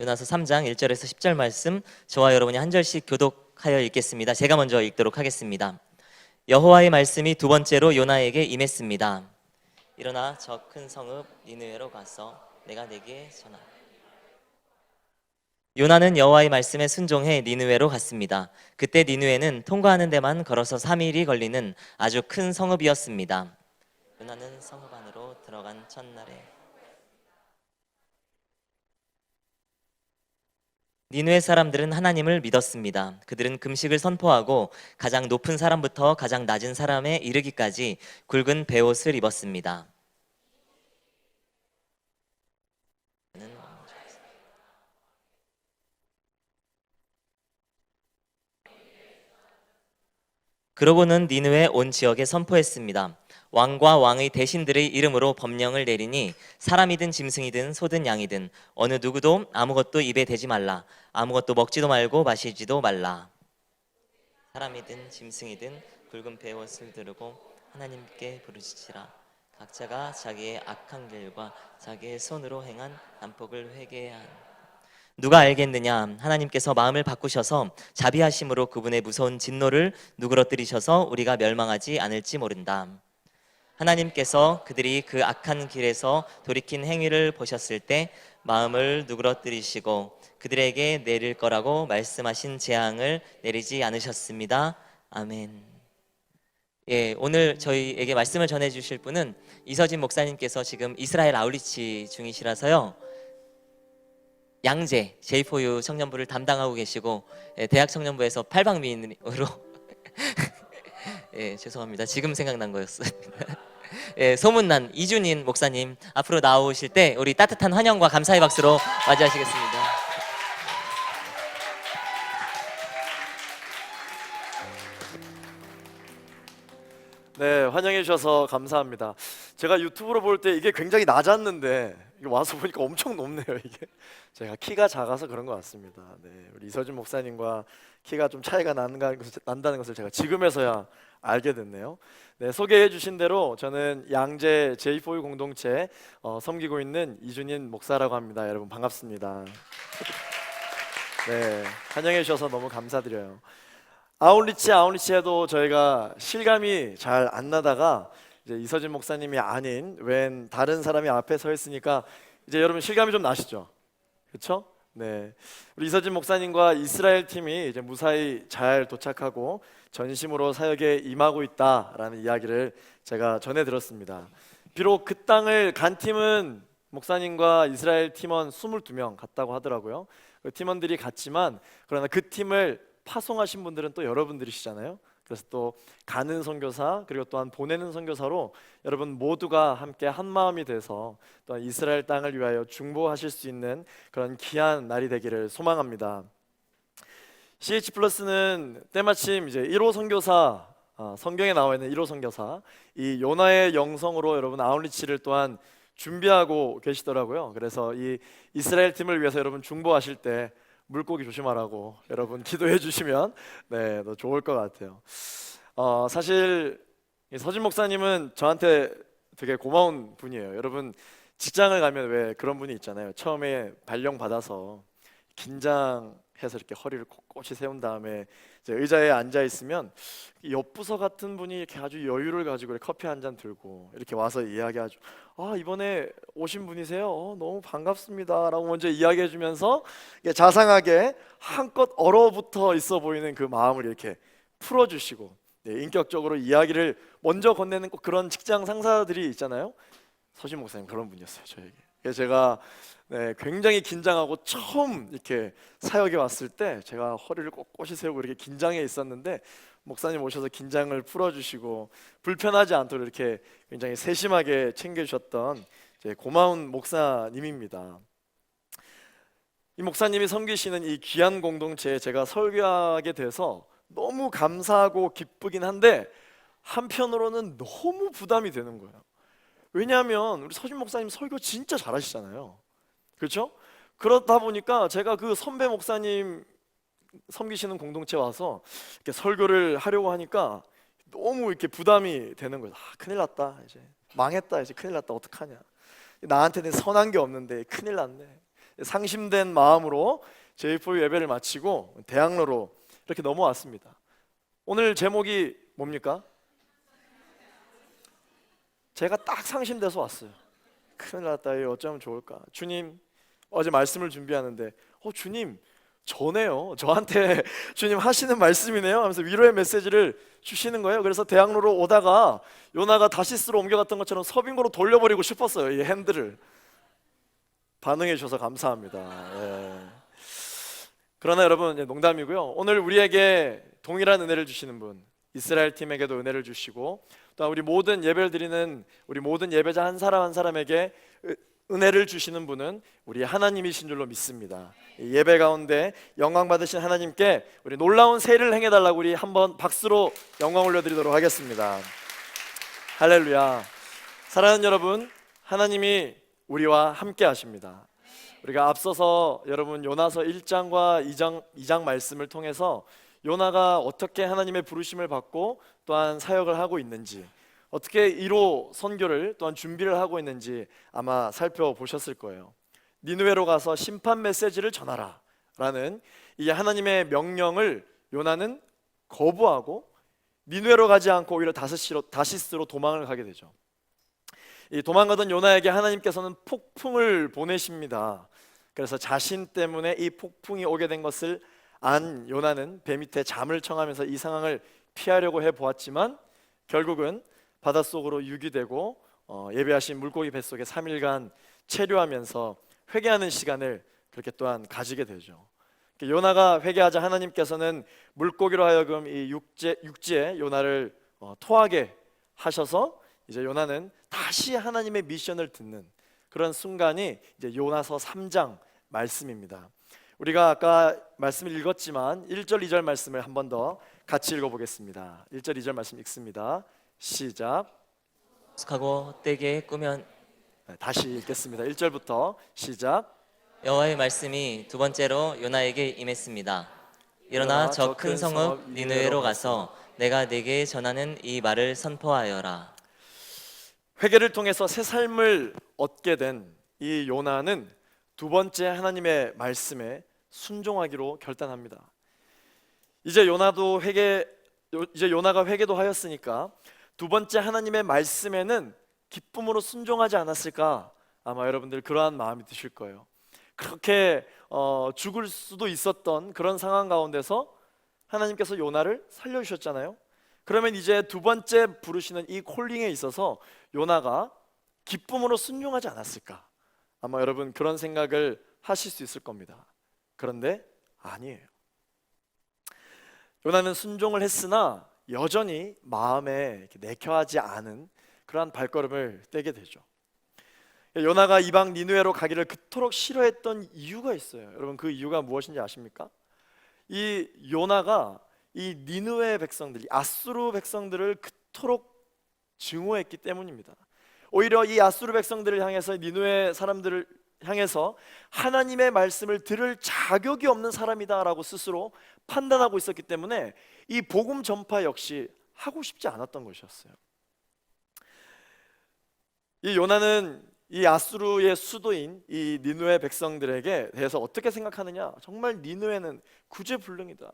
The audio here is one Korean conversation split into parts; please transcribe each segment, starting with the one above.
요나서 3장 1절에서 10절 말씀, 저와 여러분이 한 절씩 교독하여 읽겠습니다. 제가 먼저 읽도록 하겠습니다. 여호와의 말씀이 두 번째로 요나에게 임했습니다. 일어나 저 큰 성읍 니느웨로 가서 내가 내게 전하라. 요나는 여호와의 말씀에 순종해 니느웨로 갔습니다. 그때 니느웨는 통과하는 데만 걸어서 3일이 걸리는 아주 큰 성읍이었습니다. 요나는 성읍 안으로 들어간 첫날에 니느웨 사람들은 하나님을 믿었습니다. 그들은 금식을 선포하고 가장 높은 사람부터 가장 낮은 사람에 이르기까지 굵은 베옷을 입었습니다. 그러고는 니느웨 온 지역에 선포했습니다. 왕과 왕의 대신들의 이름으로 법령을 내리니 사람이든 짐승이든 소든 양이든 어느 누구도 아무것도 입에 대지 말라. 아무것도 먹지도 말고 마시지도 말라. 사람이든 짐승이든 굵은 베옷을 두르고 하나님께 부르짖으라. 각자가 자기의 악한 길과 자기의 손으로 행한 난폭을 회개해야 한다. 누가 알겠느냐? 하나님께서 마음을 바꾸셔서 자비하심으로 그분의 무서운 진노를 누그러뜨리셔서 우리가 멸망하지 않을지 모른다. 하나님께서 그들이 그 악한 길에서 돌이킨 행위를 보셨을 때 마음을 누그러뜨리시고 그들에게 내릴 거라고 말씀하신 재앙을 내리지 않으셨습니다. 아멘. 예, 오늘 저희에게 말씀을 전해 주실 분은 이서진 목사님께서 지금 이스라엘 아울리치 중이시라서요. 양재 J4U 청년부를 담당하고 계시고 대학 청년부에서 팔방미인으로 예, 죄송합니다. 지금 생각난 거였어요. 예, 소문난 이준인 목사님 앞으로 나오실 때 우리 따뜻한 환영과 감사의 박수로 맞이하시겠습니다. 네, 환영해 주셔서 감사합니다. 제가 유튜브로 볼 때 이게 굉장히 낮았는데 이거 와서 보니까 엄청 높네요. 이게 제가 키가 작아서 그런 것 같습니다. 네, 우리 이서진 목사님과 키가 좀 차이가 난다는 것을 제가 지금에서야 알게 됐네요. 네, 소개해 주신 대로 저는 양재 J4U 공동체 섬기고 있는 이준인 목사라고 합니다. 여러분 반갑습니다. 네, 환영해 주셔서 너무 감사드려요. 아울리치에도 저희가 실감이 잘 안 나다가 이제 이서진 목사님이 아닌 웬 다른 사람이 앞에 서 있으니까 이제 여러분 실감이 좀 나시죠? 그렇죠? 네, 우리 이서진 목사님과 이스라엘 팀이 이제 무사히 잘 도착하고 전심으로 사역에 임하고 있다라는 이야기를 제가 전해 들었습니다. 비록 그 땅을 간 팀은 목사님과 이스라엘 팀원 22명 갔다고 하더라고요. 그 팀원들이 갔지만 그러나 그 팀을 파송하신 분들은 또 여러분들이시잖아요. 그래서 또 가는 선교사 그리고 또한 보내는 선교사로 여러분 모두가 함께 한 마음이 돼서 또한 이스라엘 땅을 위하여 중보하실 수 있는 그런 귀한 날이 되기를 소망합니다. CH 플러스는 때마침 이제 1호 선교사 성경에 나와 있는 1호 선교사 이 요나의 영성으로 여러분 아울리치를 또한 준비하고 계시더라고요. 그래서 이 이스라엘 팀을 위해서 여러분 중보하실 때 물고기 조심하라고 여러분 기도해 주시면 네, 더 좋을 것 같아요. 사실 서진 목사님은 저한테 되게 고마운 분이에요. 여러분 직장을 가면 왜 그런 분이 있잖아요. 처음에 발령 받아서 긴장해서 이렇게 허리를 꼿꼿이 세운 다음에 이제 의자에 앉아 있으면 옆부서 같은 분이 이렇게 아주 여유를 가지고 커피 한 잔 들고 이렇게 와서 이야기하죠. 이번에 오신 분이세요? 너무 반갑습니다 라고 먼저 이야기해 주면서 자상하게 한껏 얼어붙어 있어 보이는 그 마음을 이렇게 풀어주시고 인격적으로 이야기를 먼저 건네는 꼭 그런 직장 상사들이 있잖아요. 서진 목사님 그런 분이었어요 저에게. 그래서 제가 굉장히 긴장하고 처음 이렇게 사역에 왔을 때 제가 허리를 꼿꼿이 세우고 이렇게 긴장해 있었는데 목사님 오셔서 긴장을 풀어주시고 불편하지 않도록 이렇게 굉장히 세심하게 챙겨주셨던 고마운 목사님입니다. 이 목사님이 섬기시는 이 귀한 공동체에 제가 설교하게 돼서 너무 감사하고 기쁘긴 한데 한편으로는 너무 부담이 되는 거예요. 왜냐하면 우리 서진 목사님 설교 진짜 잘하시잖아요. 그렇죠? 그렇다 보니까 제가 그 선배 목사님 섬기시는 공동체 와서 이렇게 설교를 하려고 하니까 너무 이렇게 부담이 되는 거예요. 큰일 났다, 이제 망했다, 이제 큰일 났다, 어떡하냐. 나한테는 선한 게 없는데 큰일 났네. 상심된 마음으로 제이포 예배를 마치고 대학로로 이렇게 넘어왔습니다. 오늘 제목이 뭡니까? 제가 딱 상심돼서 왔어요. 큰일 났다. 이거 어쩌면 좋을까? 주님, 어제 말씀을 준비하는데 주님, 저네요. 저한테 주님 하시는 말씀이네요 하면서 위로의 메시지를 주시는 거예요. 그래서 대학로로 오다가 요나가 다시스로 옮겨갔던 것처럼 서빙고로 돌려버리고 싶었어요. 이 핸들을. 반응해 주셔서 감사합니다. 예. 그러나 여러분, 농담이고요. 오늘 우리에게 동일한 은혜를 주시는 분, 이스라엘 팀에게도 은혜를 주시고 또 우리 모든 예배를 드리는 우리 모든 예배자 한 사람 한 사람에게 은혜를 주시는 분은 우리 하나님이신 줄로 믿습니다. 이 예배 가운데 영광 받으신 하나님께 우리 놀라운 세일을 행해달라고 우리 한번 박수로 영광 올려드리도록 하겠습니다. 할렐루야. 사랑하는 여러분, 하나님이 우리와 함께 하십니다. 우리가 앞서서 여러분 요나서 1장과 2장 말씀을 통해서 요나가 어떻게 하나님의 부르심을 받고 또한 사역을 하고 있는지, 어떻게 1호 선교를 또한 준비를 하고 있는지 아마 살펴보셨을 거예요. 니느웨로 가서 심판 메시지를 전하라 라는 이 하나님의 명령을 요나는 거부하고 니느웨로 가지 않고 오히려 다시스로 도망을 가게 되죠. 이 도망가던 요나에게 하나님께서는 폭풍을 보내십니다. 그래서 자신 때문에 이 폭풍이 오게 된 것을 안 요나는 배 밑에 잠을 청하면서 이 상황을 피하려고 해보았지만 결국은 바닷속으로 유기되고 예배하신 물고기 뱃속에 3일간 체류하면서 회개하는 시간을 그렇게 또한 가지게 되죠. 요나가 회개하자 하나님께서는 물고기로 하여금 이 육지에 요나를 토하게 하셔서 이제 요나는 다시 하나님의 미션을 듣는 그런 순간이 이제 요나서 3장 말씀입니다. 우리가 아까 말씀을 읽었지만 1절 2절 말씀을 한 번 더 같이 읽어보겠습니다. 1절 2절 말씀 읽습니다. 시작. 하고 떼게 꾸면 다시 읽겠습니다. 1절부터 시작. 여호와의 말씀이 두 번째로 요나에게 임했습니다. 일어나 저 큰 성읍 니느웨로 가서 내가 네게 전하는 이 말을 선포하여라. 회개를 통해서 새 삶을 얻게 된 이 요나는 두 번째 하나님의 말씀에 순종하기로 결단합니다. 이제 요나가 회개도 하였으니까 두 번째 하나님의 말씀에는 기쁨으로 순종하지 않았을까? 아마 여러분들 그러한 마음이 드실 거예요. 그렇게 죽을 수도 있었던 그런 상황 가운데서 하나님께서 요나를 살려주셨잖아요. 그러면 이제 두 번째 부르시는 이 콜링에 있어서 요나가 기쁨으로 순종하지 않았을까? 아마 여러분 그런 생각을 하실 수 있을 겁니다. 그런데 아니에요. 요나는 순종을 했으나 여전히 마음에 내켜하지 않은 그러한 발걸음을 떼게 되죠. 요나가 이방 니느웨로 가기를 그토록 싫어했던 이유가 있어요. 여러분 그 이유가 무엇인지 아십니까? 이 요나가 이 니느웨 백성들, 아수르 백성들을 그토록 증오했기 때문입니다. 오히려 이 아수르 백성들을 향해서 니느웨 사람들을 향해서 하나님의 말씀을 들을 자격이 없는 사람이다라고 스스로 판단하고 있었기 때문에 이 복음 전파 역시 하고 싶지 않았던 것이었어요. 이 요나는 이 아수르의 수도인 이 니느웨 백성들에게 대해서 어떻게 생각하느냐? 정말 니느웨는 구제불능이다.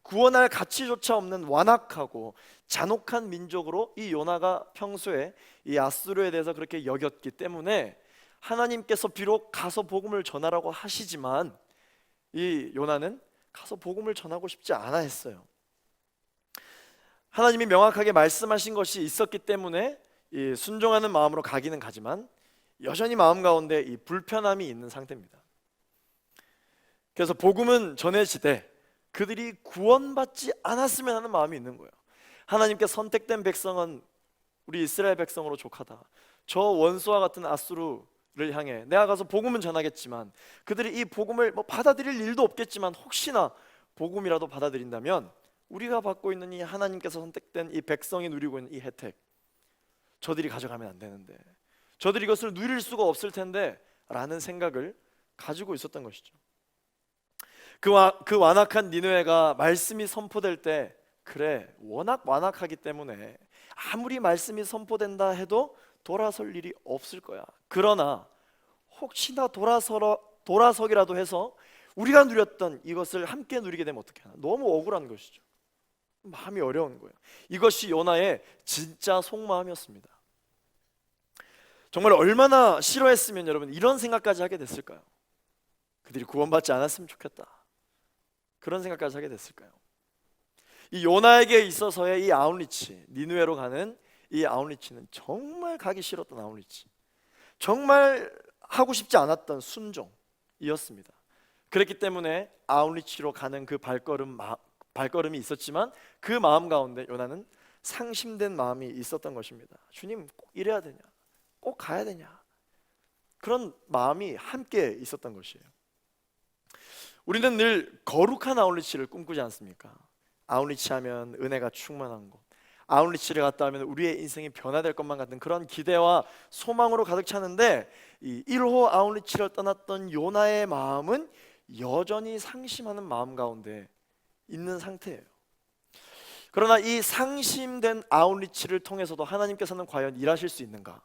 구원할 가치조차 없는 완악하고 잔혹한 민족으로 이 요나가 평소에 이 아수르에 대해서 그렇게 여겼기 때문에 하나님께서 비록 가서 복음을 전하라고 하시지만 이 요나는 가서 복음을 전하고 싶지 않아 했어요. 하나님이 명확하게 말씀하신 것이 있었기 때문에 이 순종하는 마음으로 가기는 가지만 여전히 마음 가운데 이 불편함이 있는 상태입니다. 그래서 복음은 전해지되 그들이 구원받지 않았으면 하는 마음이 있는 거예요. 하나님께 선택된 백성은 우리 이스라엘 백성으로 족하다. 저 원수와 같은 아수르를 향해 내가 가서 복음은 전하겠지만 그들이 이 복음을 받아들일 일도 없겠지만 혹시나 복음이라도 받아들인다면 우리가 받고 있는 이 하나님께서 선택된 이 백성이 누리고 있는 이 혜택 저들이 가져가면 안 되는데, 저들이 이것을 누릴 수가 없을 텐데 라는 생각을 가지고 있었던 것이죠. 그 완악한 니느웨가 말씀이 선포될 때 그래 워낙 완악하기 때문에 아무리 말씀이 선포된다 해도 돌아설 일이 없을 거야. 그러나 혹시나 돌아서기라도 해서 우리가 누렸던 이것을 함께 누리게 되면 어떻게 하나? 너무 억울한 것이죠. 마음이 어려운 거예요. 이것이 요나의 진짜 속마음이었습니다. 정말 얼마나 싫어했으면 여러분 이런 생각까지 하게 됐을까요? 그들이 구원받지 않았으면 좋겠다, 그런 생각까지 하게 됐을까요? 이 요나에게 있어서의 이 아웃리치, 니느웨로 가는 이 아웃리치는 정말 가기 싫었던 아웃리치, 정말 하고 싶지 않았던 순종이었습니다. 그렇기 때문에 아웃리치로 가는 그 발걸음이 있었지만 그 마음 가운데 요나는 상심된 마음이 있었던 것입니다. 주님, 꼭 이래야 되냐? 꼭 가야 되냐? 그런 마음이 함께 있었던 것이에요. 우리는 늘 거룩한 아웃리치를 꿈꾸지 않습니까? 아웃리치 하면 은혜가 충만한 곳, 아웃리치를 갔다 하면 우리의 인생이 변화될 것만 같은 그런 기대와 소망으로 가득 차는데, 이 1호 아웃리치를 떠났던 요나의 마음은 여전히 상심하는 마음 가운데 있는 상태예요. 그러나 이 상심된 아웃리치를 통해서도 하나님께서는 과연 일하실 수 있는가?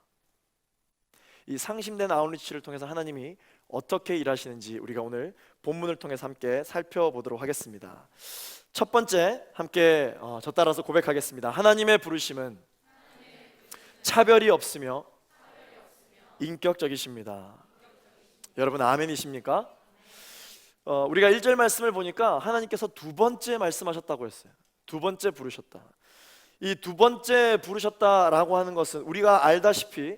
이 상심된 아웃리치를 통해서 하나님이 어떻게 일하시는지 우리가 오늘 본문을 통해서 함께 살펴보도록 하겠습니다. 첫 번째, 함께 저 따라서 고백하겠습니다. 하나님의 부르심은 차별이 없으며 인격적이십니다. 여러분 아멘이십니까? 우리가 1절 말씀을 보니까 하나님께서 두 번째 말씀하셨다고 했어요. 두 번째 부르셨다. 이 두 번째 부르셨다라고 하는 것은 우리가 알다시피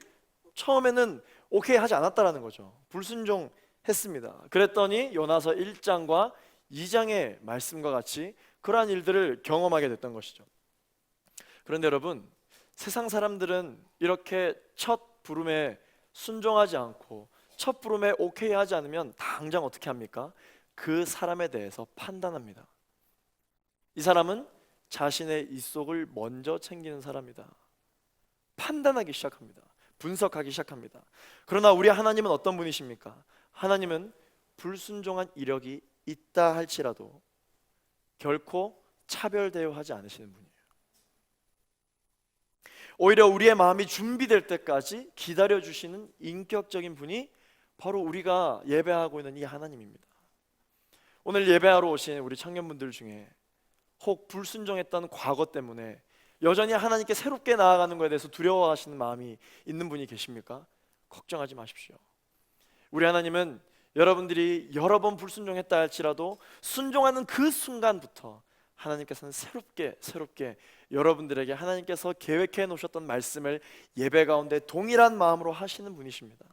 처음에는 오케이 하지 않았다라는 거죠. 불순종했습니다. 그랬더니 요나서 1장과 2장의 말씀과 같이 그러한 일들을 경험하게 됐던 것이죠. 그런데 여러분, 세상 사람들은 이렇게 첫 부름에 순종하지 않고 첫 부름에 오케이 하지 않으면 당장 어떻게 합니까? 그 사람에 대해서 판단합니다. 이 사람은 자신의 입속을 먼저 챙기는 사람이다, 판단하기 시작합니다. 분석하기 시작합니다. 그러나 우리 하나님은 어떤 분이십니까? 하나님은 불순종한 이력이 있다 할지라도 결코 차별 대우하지 않으시는 분이에요. 오히려 우리의 마음이 준비될 때까지 기다려주시는 인격적인 분이 바로 우리가 예배하고 있는 이 하나님입니다. 오늘 예배하러 오신 우리 청년분들 중에 혹 불순종했던 과거 때문에 여전히 하나님께 새롭게 나아가는 것에 대해서 두려워하시는 마음이 있는 분이 계십니까? 걱정하지 마십시오. 우리 하나님은 여러분들이 여러 번 불순종했다 할지라도 순종하는 그 순간부터 하나님께서는 새롭게 여러분들에게 하나님께서 계획해 놓으셨던 말씀을 예배 가운데 동일한 마음으로 하시는 분이십니다.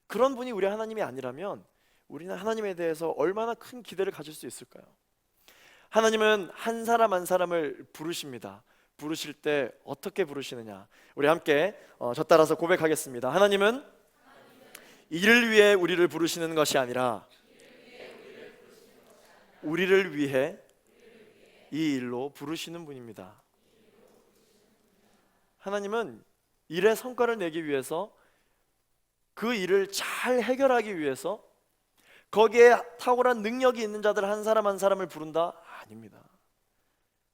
그런 분이 우리 하나님이 아니라면 우리는 하나님에 대해서 얼마나 큰 기대를 가질 수 있을까요? 하나님은 한 사람 한 사람을 부르십니다. 부르실 때 어떻게 부르시느냐? 우리 함께 저 따라서 고백하겠습니다. 하나님은 이를 위해 우리를 부르시는 것이 아니라 우리를 위해 이 일로 부르시는 분입니다. 하나님은 일의 성과를 내기 위해서, 그 일을 잘 해결하기 위해서 거기에 탁월한 능력이 있는 자들 한 사람 한 사람을 부른다? 아닙니다.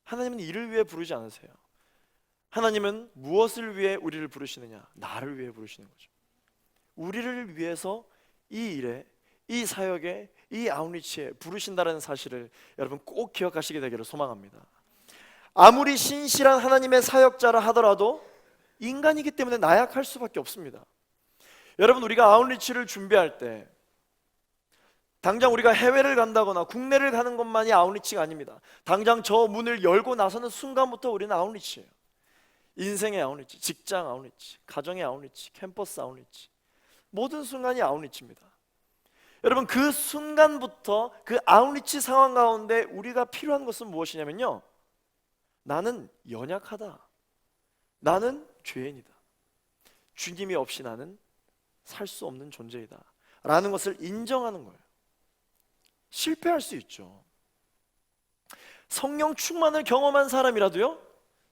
하나님은 이를 위해 부르지 않으세요. 하나님은 무엇을 위해 우리를 부르시느냐? 나를 위해 부르시는 거죠. 우리를 위해서 이 일에, 이 사역에, 이 아웃리치에 부르신다는 사실을 여러분 꼭 기억하시게 되기를 소망합니다. 아무리 신실한 하나님의 사역자라 하더라도 인간이기 때문에 나약할 수밖에 없습니다. 여러분, 우리가 아웃리치를 준비할 때 당장 우리가 해외를 간다거나 국내를 가는 것만이 아웃리치가 아닙니다. 당장 저 문을 열고 나서는 순간부터 우리는 아웃리치예요. 인생의 아웃리치, 직장 아웃리치, 가정의 아웃리치, 캠퍼스 아웃리치, 모든 순간이 아웃리치입니다. 여러분, 그 순간부터 그 아웃리치 상황 가운데 우리가 필요한 것은 무엇이냐면요, 나는 연약하다, 나는 죄인이다, 주님이 없이 나는 살 수 없는 존재이다 라는 것을 인정하는 거예요. 실패할 수 있죠. 성령 충만을 경험한 사람이라도요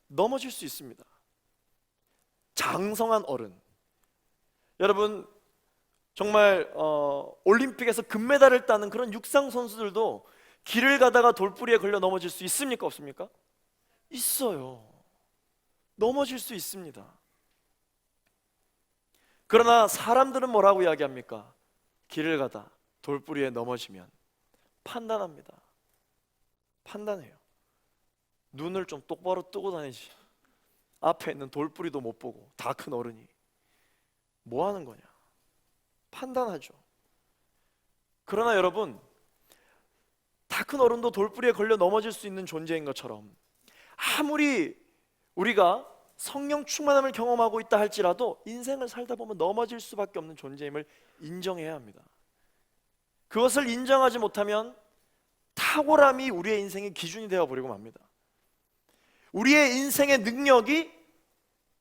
넘어질 수 있습니다. 장성한 어른, 여러분 정말 올림픽에서 금메달을 따는 그런 육상 선수들도 길을 가다가 돌부리에 걸려 넘어질 수 있습니까? 없습니까? 있어요. 넘어질 수 있습니다. 그러나 사람들은 뭐라고 이야기합니까? 길을 가다 돌뿌리에 넘어지면 판단합니다. 판단해요. 눈을 좀 똑바로 뜨고 다니지. 앞에 있는 돌뿌리도 못 보고 다 큰 어른이 뭐 하는 거냐? 판단하죠. 그러나 여러분, 다 큰 어른도 돌뿌리에 걸려 넘어질 수 있는 존재인 것처럼 아무리 우리가 성령 충만함을 경험하고 있다 할지라도 인생을 살다 보면 넘어질 수밖에 없는 존재임을 인정해야 합니다. 그것을 인정하지 못하면 탁월함이 우리의 인생의 기준이 되어버리고 맙니다. 우리의 인생의 능력이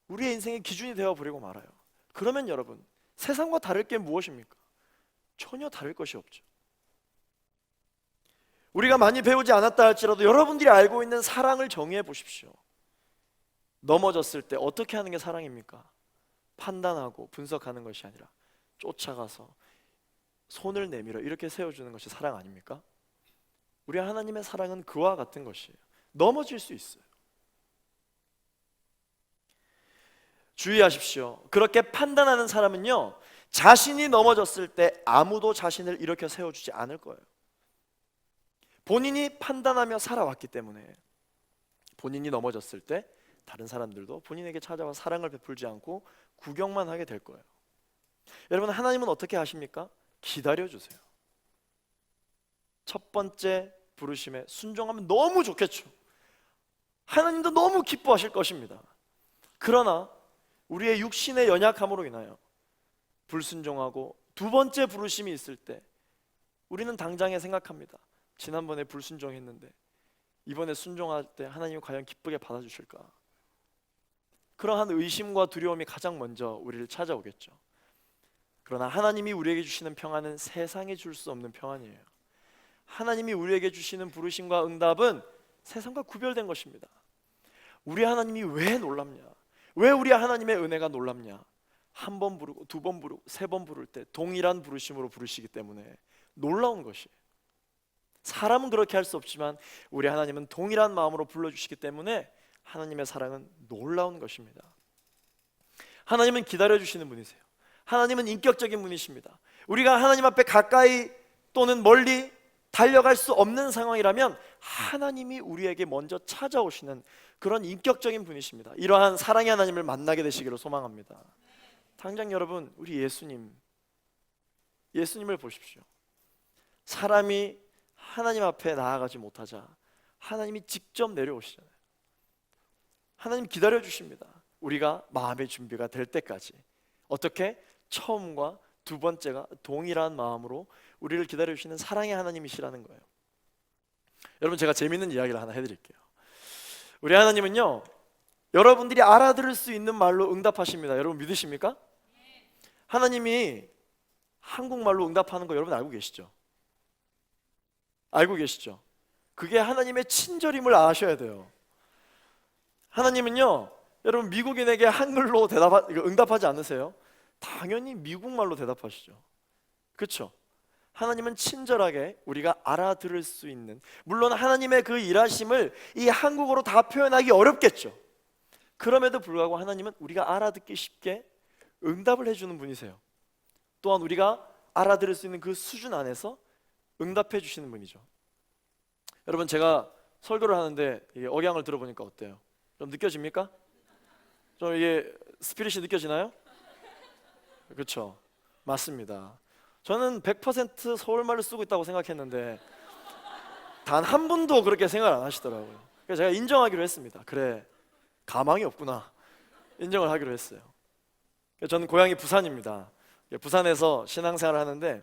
우리의 인생의 기준이 되어버리고 말아요. 그러면 여러분, 세상과 다를 게 무엇입니까? 전혀 다를 것이 없죠. 우리가 많이 배우지 않았다 할지라도 여러분들이 알고 있는 사랑을 정의해 보십시오. 넘어졌을 때 어떻게 하는 게 사랑입니까? 판단하고 분석하는 것이 아니라 쫓아가서 손을 내밀어 이렇게 세워주는 것이 사랑 아닙니까? 우리 하나님의 사랑은 그와 같은 것이에요. 넘어질 수 있어요. 주의하십시오. 그렇게 판단하는 사람은요, 자신이 넘어졌을 때 아무도 자신을 일으켜 세워주지 않을 거예요. 본인이 판단하며 살아왔기 때문에 본인이 넘어졌을 때 다른 사람들도 본인에게 찾아와 사랑을 베풀지 않고 구경만 하게 될 거예요. 여러분, 하나님은 어떻게 하십니까? 기다려주세요. 첫 번째 부르심에 순종하면 너무 좋겠죠. 하나님도 너무 기뻐하실 것입니다. 그러나 우리의 육신의 연약함으로 인하여 불순종하고 두 번째 부르심이 있을 때 우리는 당장에 생각합니다. 지난번에 불순종했는데 이번에 순종할 때 하나님이 과연 기쁘게 받아주실까? 그러한 의심과 두려움이 가장 먼저 우리를 찾아오겠죠. 그러나 하나님이 우리에게 주시는 평안은 세상에 줄 수 없는 평안이에요. 하나님이 우리에게 주시는 부르심과 응답은 세상과 구별된 것입니다. 우리 하나님이 왜 놀랍냐? 왜 우리 하나님의 은혜가 놀랍냐? 한 번 부르고 두 번 부르고 세 번 부를 때 동일한 부르심으로 부르시기 때문에 놀라운 것이에요. 사람은 그렇게 할 수 없지만 우리 하나님은 동일한 마음으로 불러주시기 때문에 하나님의 사랑은 놀라운 것입니다. 하나님은 기다려주시는 분이세요. 하나님은 인격적인 분이십니다. 우리가 하나님 앞에 가까이 또는 멀리 달려갈 수 없는 상황이라면 하나님이 우리에게 먼저 찾아오시는 그런 인격적인 분이십니다. 이러한 사랑의 하나님을 만나게 되시기를 소망합니다. 당장 여러분, 우리 예수님을 보십시오. 사람이 하나님 앞에 나아가지 못하자 하나님이 직접 내려오시잖아요. 하나님 기다려 주십니다. 우리가 마음의 준비가 될 때까지. 어떻게? 처음과 두 번째가 동일한 마음으로 우리를 기다려 주시는 사랑의 하나님이시라는 거예요. 여러분, 제가 재밌는 이야기를 하나 해드릴게요. 우리 하나님은요, 여러분들이 알아들을 수 있는 말로 응답하십니다. 여러분 믿으십니까? 하나님이 한국말로 응답하는 거 여러분 알고 계시죠? 알고 계시죠? 그게 하나님의 친절임을 아셔야 돼요. 하나님은요, 여러분 미국인에게 한글로 응답하지 않으세요? 당연히 미국말로 대답하시죠. 그렇죠? 하나님은 친절하게 우리가 알아들을 수 있는, 물론 하나님의 그 일하심을 이 한국어로 다 표현하기 어렵겠죠. 그럼에도 불구하고 하나님은 우리가 알아듣기 쉽게 응답을 해주는 분이세요. 또한 우리가 알아들을 수 있는 그 수준 안에서 응답해 주시는 분이죠. 여러분, 제가 설교를 하는데 이게 억양을 들어보니까 어때요? 좀 느껴집니까? 좀 이게 스피릿이 느껴지나요? 그렇죠? 맞습니다. 저는 100% 서울말을 쓰고 있다고 생각했는데 단 한 분도 그렇게 생각 안 하시더라고요. 그래서 제가 인정하기로 했습니다. 그래, 가망이 없구나. 인정을 하기로 했어요. 저는 고향이 부산입니다. 부산에서 신앙생활을 하는데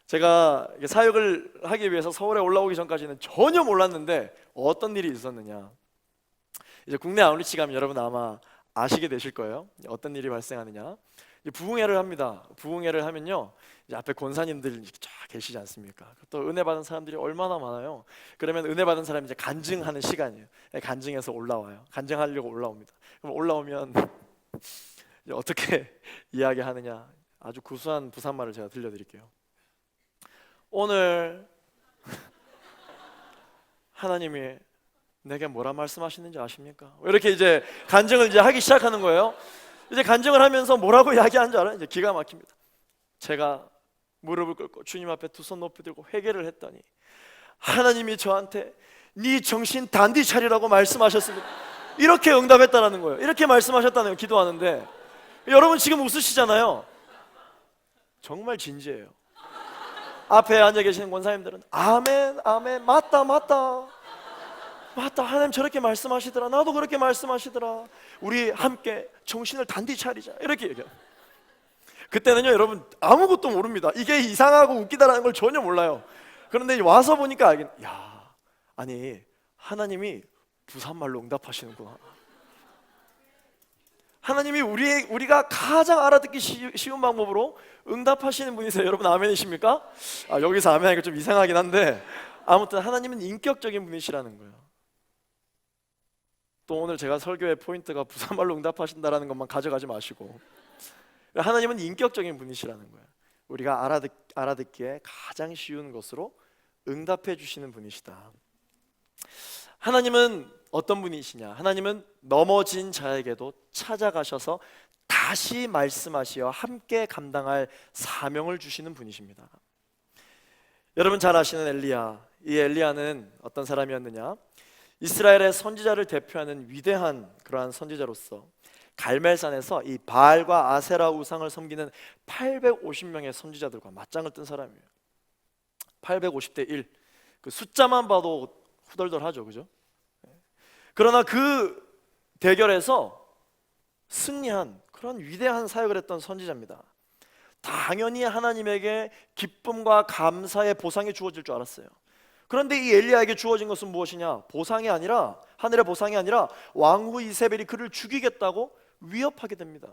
제가 사역을 하기 위해서 서울에 올라오기 전까지는 전혀 몰랐는데 어떤 일이 있었느냐. 이제 국내 아웃리치 가면 여러분 아마 아시게 되실 거예요. 어떤 일이 발생하느냐. 부흥회를 합니다. 부흥회를 하면요, 이제 앞에 권사님들 쫙 계시지 않습니까? 또 은혜 받은 사람들이 얼마나 많아요. 그러면 은혜 받은 사람이 이제 간증하는 시간이에요. 간증해서 올라와요. 간증하려고 올라옵니다. 그럼 올라오면 이제 어떻게 이야기하느냐. 아주 구수한 부산말을 제가 들려드릴게요. 오늘 하나님이 내게 뭐라 말씀하시는지 아십니까? 이렇게 이제 간증을 이제 하기 시작하는 거예요. 이제 간증을 하면서 뭐라고 이야기하는 줄 알아요? 이제 기가 막힙니다. 제가 무릎을 꿇고 주님 앞에 두 손 높이 들고 회개를 했더니 하나님이 저한테 네 정신 단디 차리라고 말씀하셨습니다. 이렇게 응답했다라는 거예요. 이렇게 말씀하셨다는 거예요. 기도하는데 여러분 지금 웃으시잖아요. 정말 진지해요. 앞에 앉아 계시는 권사님들은 아멘 아멘 맞다 맞다 맞다, 하나님 저렇게 말씀하시더라, 나도 그렇게 말씀하시더라, 우리 함께 정신을 단디 차리자, 이렇게 얘기해요. 그때는요 여러분 아무것도 모릅니다. 이게 이상하고 웃기다라는 걸 전혀 몰라요. 그런데 와서 보니까 알긴, 야, 아니 하나님이 부산말로 응답하시는구나. 하나님이 우리가 가장 알아듣기 쉬운 방법으로 응답하시는 분이세요. 여러분 아멘이십니까? 여기서 아멘하기가 좀 이상하긴 한데 아무튼 하나님은 인격적인 분이시라는 거예요. 또 오늘 제가 설교의 포인트가 부산말로 응답하신다라는 것만 가져가지 마시고 하나님은 인격적인 분이시라는 거예요. 우리가 알아듣기에 가장 쉬운 것으로 응답해 주시는 분이시다. 하나님은 어떤 분이시냐? 하나님은 넘어진 자에게도 찾아가셔서 다시 말씀하시어 함께 감당할 사명을 주시는 분이십니다. 여러분 잘 아시는 엘리야, 이 엘리야는 어떤 사람이었느냐? 이스라엘의 선지자를 대표하는 위대한 그러한 선지자로서 갈멜산에서 이 바알과 아세라 우상을 섬기는 850명의 선지자들과 맞짱을 뜬 사람이에요. 850대 1. 그 숫자만 봐도 후덜덜하죠, 그죠? 그러나 그 대결에서 승리한 그런 위대한 사역을 했던 선지자입니다. 당연히 하나님에게 기쁨과 감사의 보상이 주어질 줄 알았어요. 그런데 이 엘리야에게 주어진 것은 무엇이냐? 보상이 아니라, 하늘의 보상이 아니라 왕후 이세벨이 그를 죽이겠다고 위협하게 됩니다.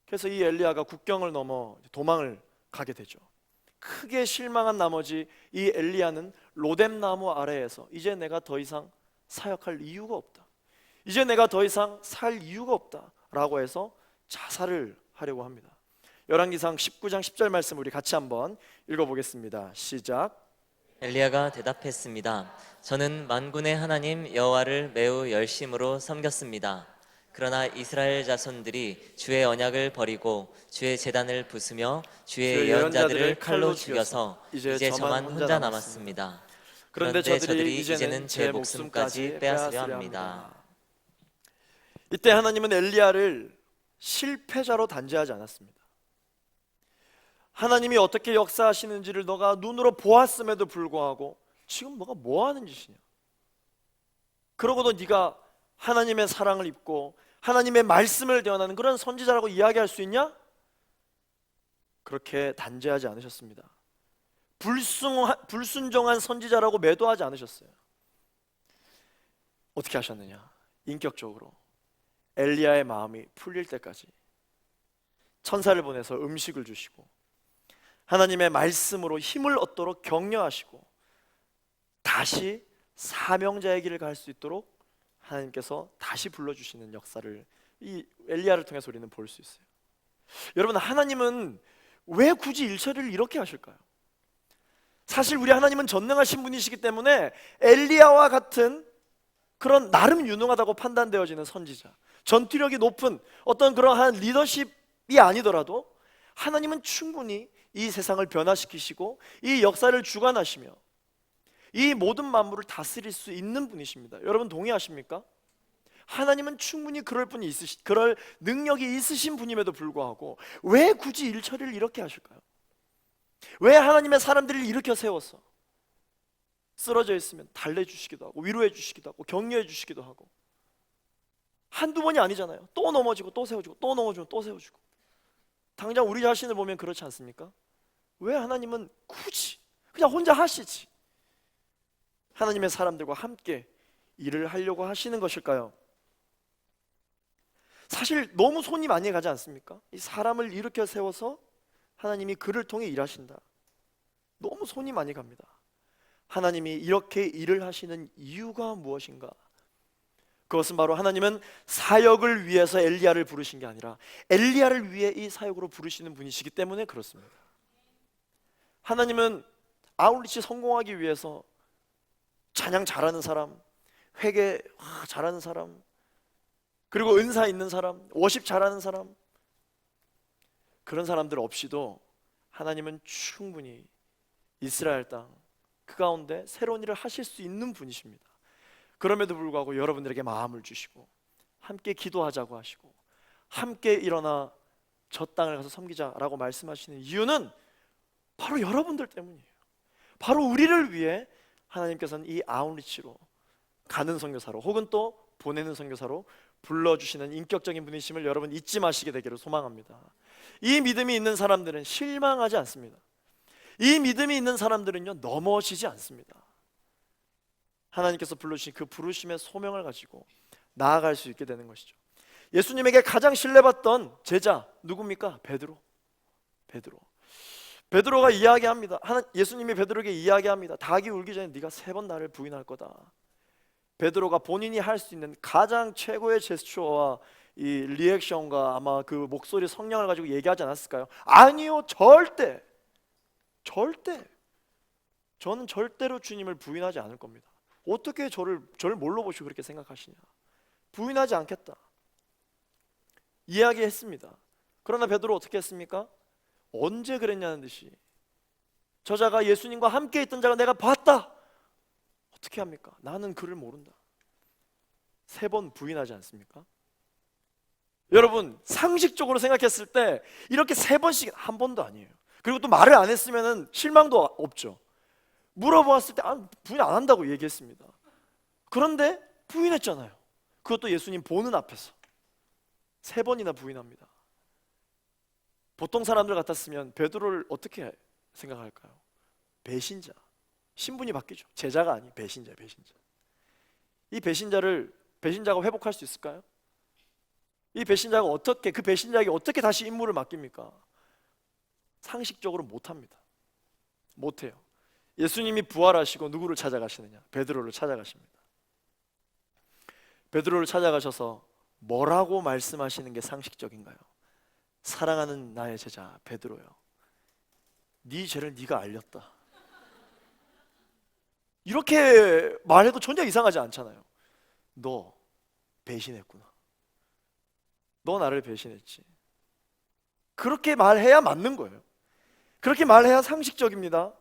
그래서 이 엘리야가 국경을 넘어 도망을 가게 되죠. 크게 실망한 나머지 이 엘리야는 로뎀나무 아래에서 이제 내가 더 이상 사역할 이유가 없다, 이제 내가 더 이상 살 이유가 없다 라고 해서 자살을 하려고 합니다. 열왕기상 19장 10절 말씀 우리 같이 한번 읽어보겠습니다. 시작. 엘리야가 대답했습니다. 저는 만군의 하나님 여호와를 매우 열심으로 섬겼습니다. 그러나 이스라엘 자손들이 주의 언약을 버리고 주의 제단을 부수며 주의 예언자들을 칼로 죽여서 이제 저만 혼자 남았습니다. 그런데 저들이 이제는 제 목숨까지 빼앗으려 합니다. 이때 하나님은 엘리야를 실패자로 단죄하지 않았습니다. 하나님이 어떻게 역사하시는지를 너가 눈으로 보았음에도 불구하고 지금 너가 뭐 하는 짓이냐? 그러고도 네가 하나님의 사랑을 입고 하나님의 말씀을 대언하는 그런 선지자라고 이야기할 수 있냐? 그렇게 단죄하지 않으셨습니다. 불순종한 선지자라고 매도하지 않으셨어요. 어떻게 하셨느냐? 인격적으로 엘리야의 마음이 풀릴 때까지 천사를 보내서 음식을 주시고 하나님의 말씀으로 힘을 얻도록 격려하시고 다시 사명자의 길을 갈 수 있도록 하나님께서 다시 불러주시는 역사를 이 엘리야를 통해서 우리는 볼 수 있어요. 여러분, 하나님은 왜 굳이 일처리를 이렇게 하실까요? 사실 우리 하나님은 전능하신 분이시기 때문에 엘리야와 같은 그런 나름 유능하다고 판단되어지는 선지자, 전투력이 높은 어떤 그러한 리더십이 아니더라도 하나님은 충분히 이 세상을 변화시키시고 이 역사를 주관하시며 이 모든 만물을 다스릴 수 있는 분이십니다. 여러분 동의하십니까? 하나님은 충분히 그럴 능력이 있으신 분임에도 불구하고 왜 굳이 일처리를 이렇게 하실까요? 왜 하나님의 사람들을 일으켜 세워서 쓰러져 있으면 달래주시기도 하고 위로해 주시기도 하고 격려해 주시기도 하고, 한두 번이 아니잖아요. 또 넘어지고 또 세워주고 또 넘어지고 또 세워주고. 당장 우리 자신을 보면 그렇지 않습니까? 왜 하나님은 굳이 그냥 혼자 하시지 하나님의 사람들과 함께 일을 하려고 하시는 것일까요? 사실 너무 손이 많이 가지 않습니까? 이 사람을 일으켜 세워서 하나님이 그를 통해 일하신다. 너무 손이 많이 갑니다. 하나님이 이렇게 일을 하시는 이유가 무엇인가? 그것은 바로 하나님은 사역을 위해서 엘리야를 부르신 게 아니라 엘리야를 위해 이 사역으로 부르시는 분이시기 때문에 그렇습니다. 하나님은 아울리치 성공하기 위해서 찬양 잘하는 사람, 회개 잘하는 사람, 그리고 은사 있는 사람, 워십 잘하는 사람, 그런 사람들 없이도 하나님은 충분히 이스라엘 땅 그 가운데 새로운 일을 하실 수 있는 분이십니다. 그럼에도 불구하고 여러분들에게 마음을 주시고 함께 기도하자고 하시고 함께 일어나 저 땅을 가서 섬기자라고 말씀하시는 이유는 바로 여러분들 때문이에요. 바로 우리를 위해 하나님께서는 이 아웃리치로 가는 선교사로 혹은 또 보내는 선교사로 불러주시는 인격적인 분이심을 여러분 잊지 마시게 되기를 소망합니다. 이 믿음이 있는 사람들은 실망하지 않습니다. 이 믿음이 있는 사람들은요 넘어지지 않습니다. 하나님께서 불러주신 그 부르심의 소명을 가지고 나아갈 수 있게 되는 것이죠. 예수님에게 가장 신뢰받던 제자 누굽니까? 베드로가 이야기합니다. 예수님이 베드로에게 이야기합니다. 닭이 울기 전에 네가 3번 나를 부인할 거다. 베드로가 본인이 할 수 있는 가장 최고의 제스처와 이 리액션과 아마 그 목소리 성량을 가지고 얘기하지 않았을까요? 아니요, 절대 저는 절대로 주님을 부인하지 않을 겁니다. 어떻게 저를 뭘로 보시고 그렇게 생각하시냐? 부인하지 않겠다 이야기했습니다. 그러나 베드로 어떻게 했습니까? 언제 그랬냐는 듯이 저자가 예수님과 함께 있던 자가 내가 봤다. 어떻게 합니까? 나는 그를 모른다. 3번 부인하지 않습니까? 여러분 상식적으로 생각했을 때 이렇게 3번씩, 한 번도 아니에요. 그리고 또 말을 안 했으면 실망도 없죠. 물어보았을 때 부인 안 한다고 얘기했습니다. 그런데 부인했잖아요. 그것도 예수님 보는 앞에서 3번이나 부인합니다. 보통 사람들 같았으면 베드로를 어떻게 생각할까요? 배신자. 신분이 바뀌죠. 제자가 아니 배신자. 이 배신자가 회복할 수 있을까요? 이 배신자가 그 배신자에게 어떻게 다시 임무를 맡깁니까? 상식적으로 못합니다. 못해요. 예수님이 부활하시고 누구를 찾아가시느냐? 베드로를 찾아가십니다. 베드로를 찾아가셔서 뭐라고 말씀하시는 게 상식적인가요? 사랑하는 나의 제자 베드로요, 네 죄를 네가 알렸다. 이렇게 말해도 전혀 이상하지 않잖아요. 너 배신했구나. 너 나를 배신했지. 그렇게 말해야 맞는 거예요. 그렇게 말해야 상식적입니다.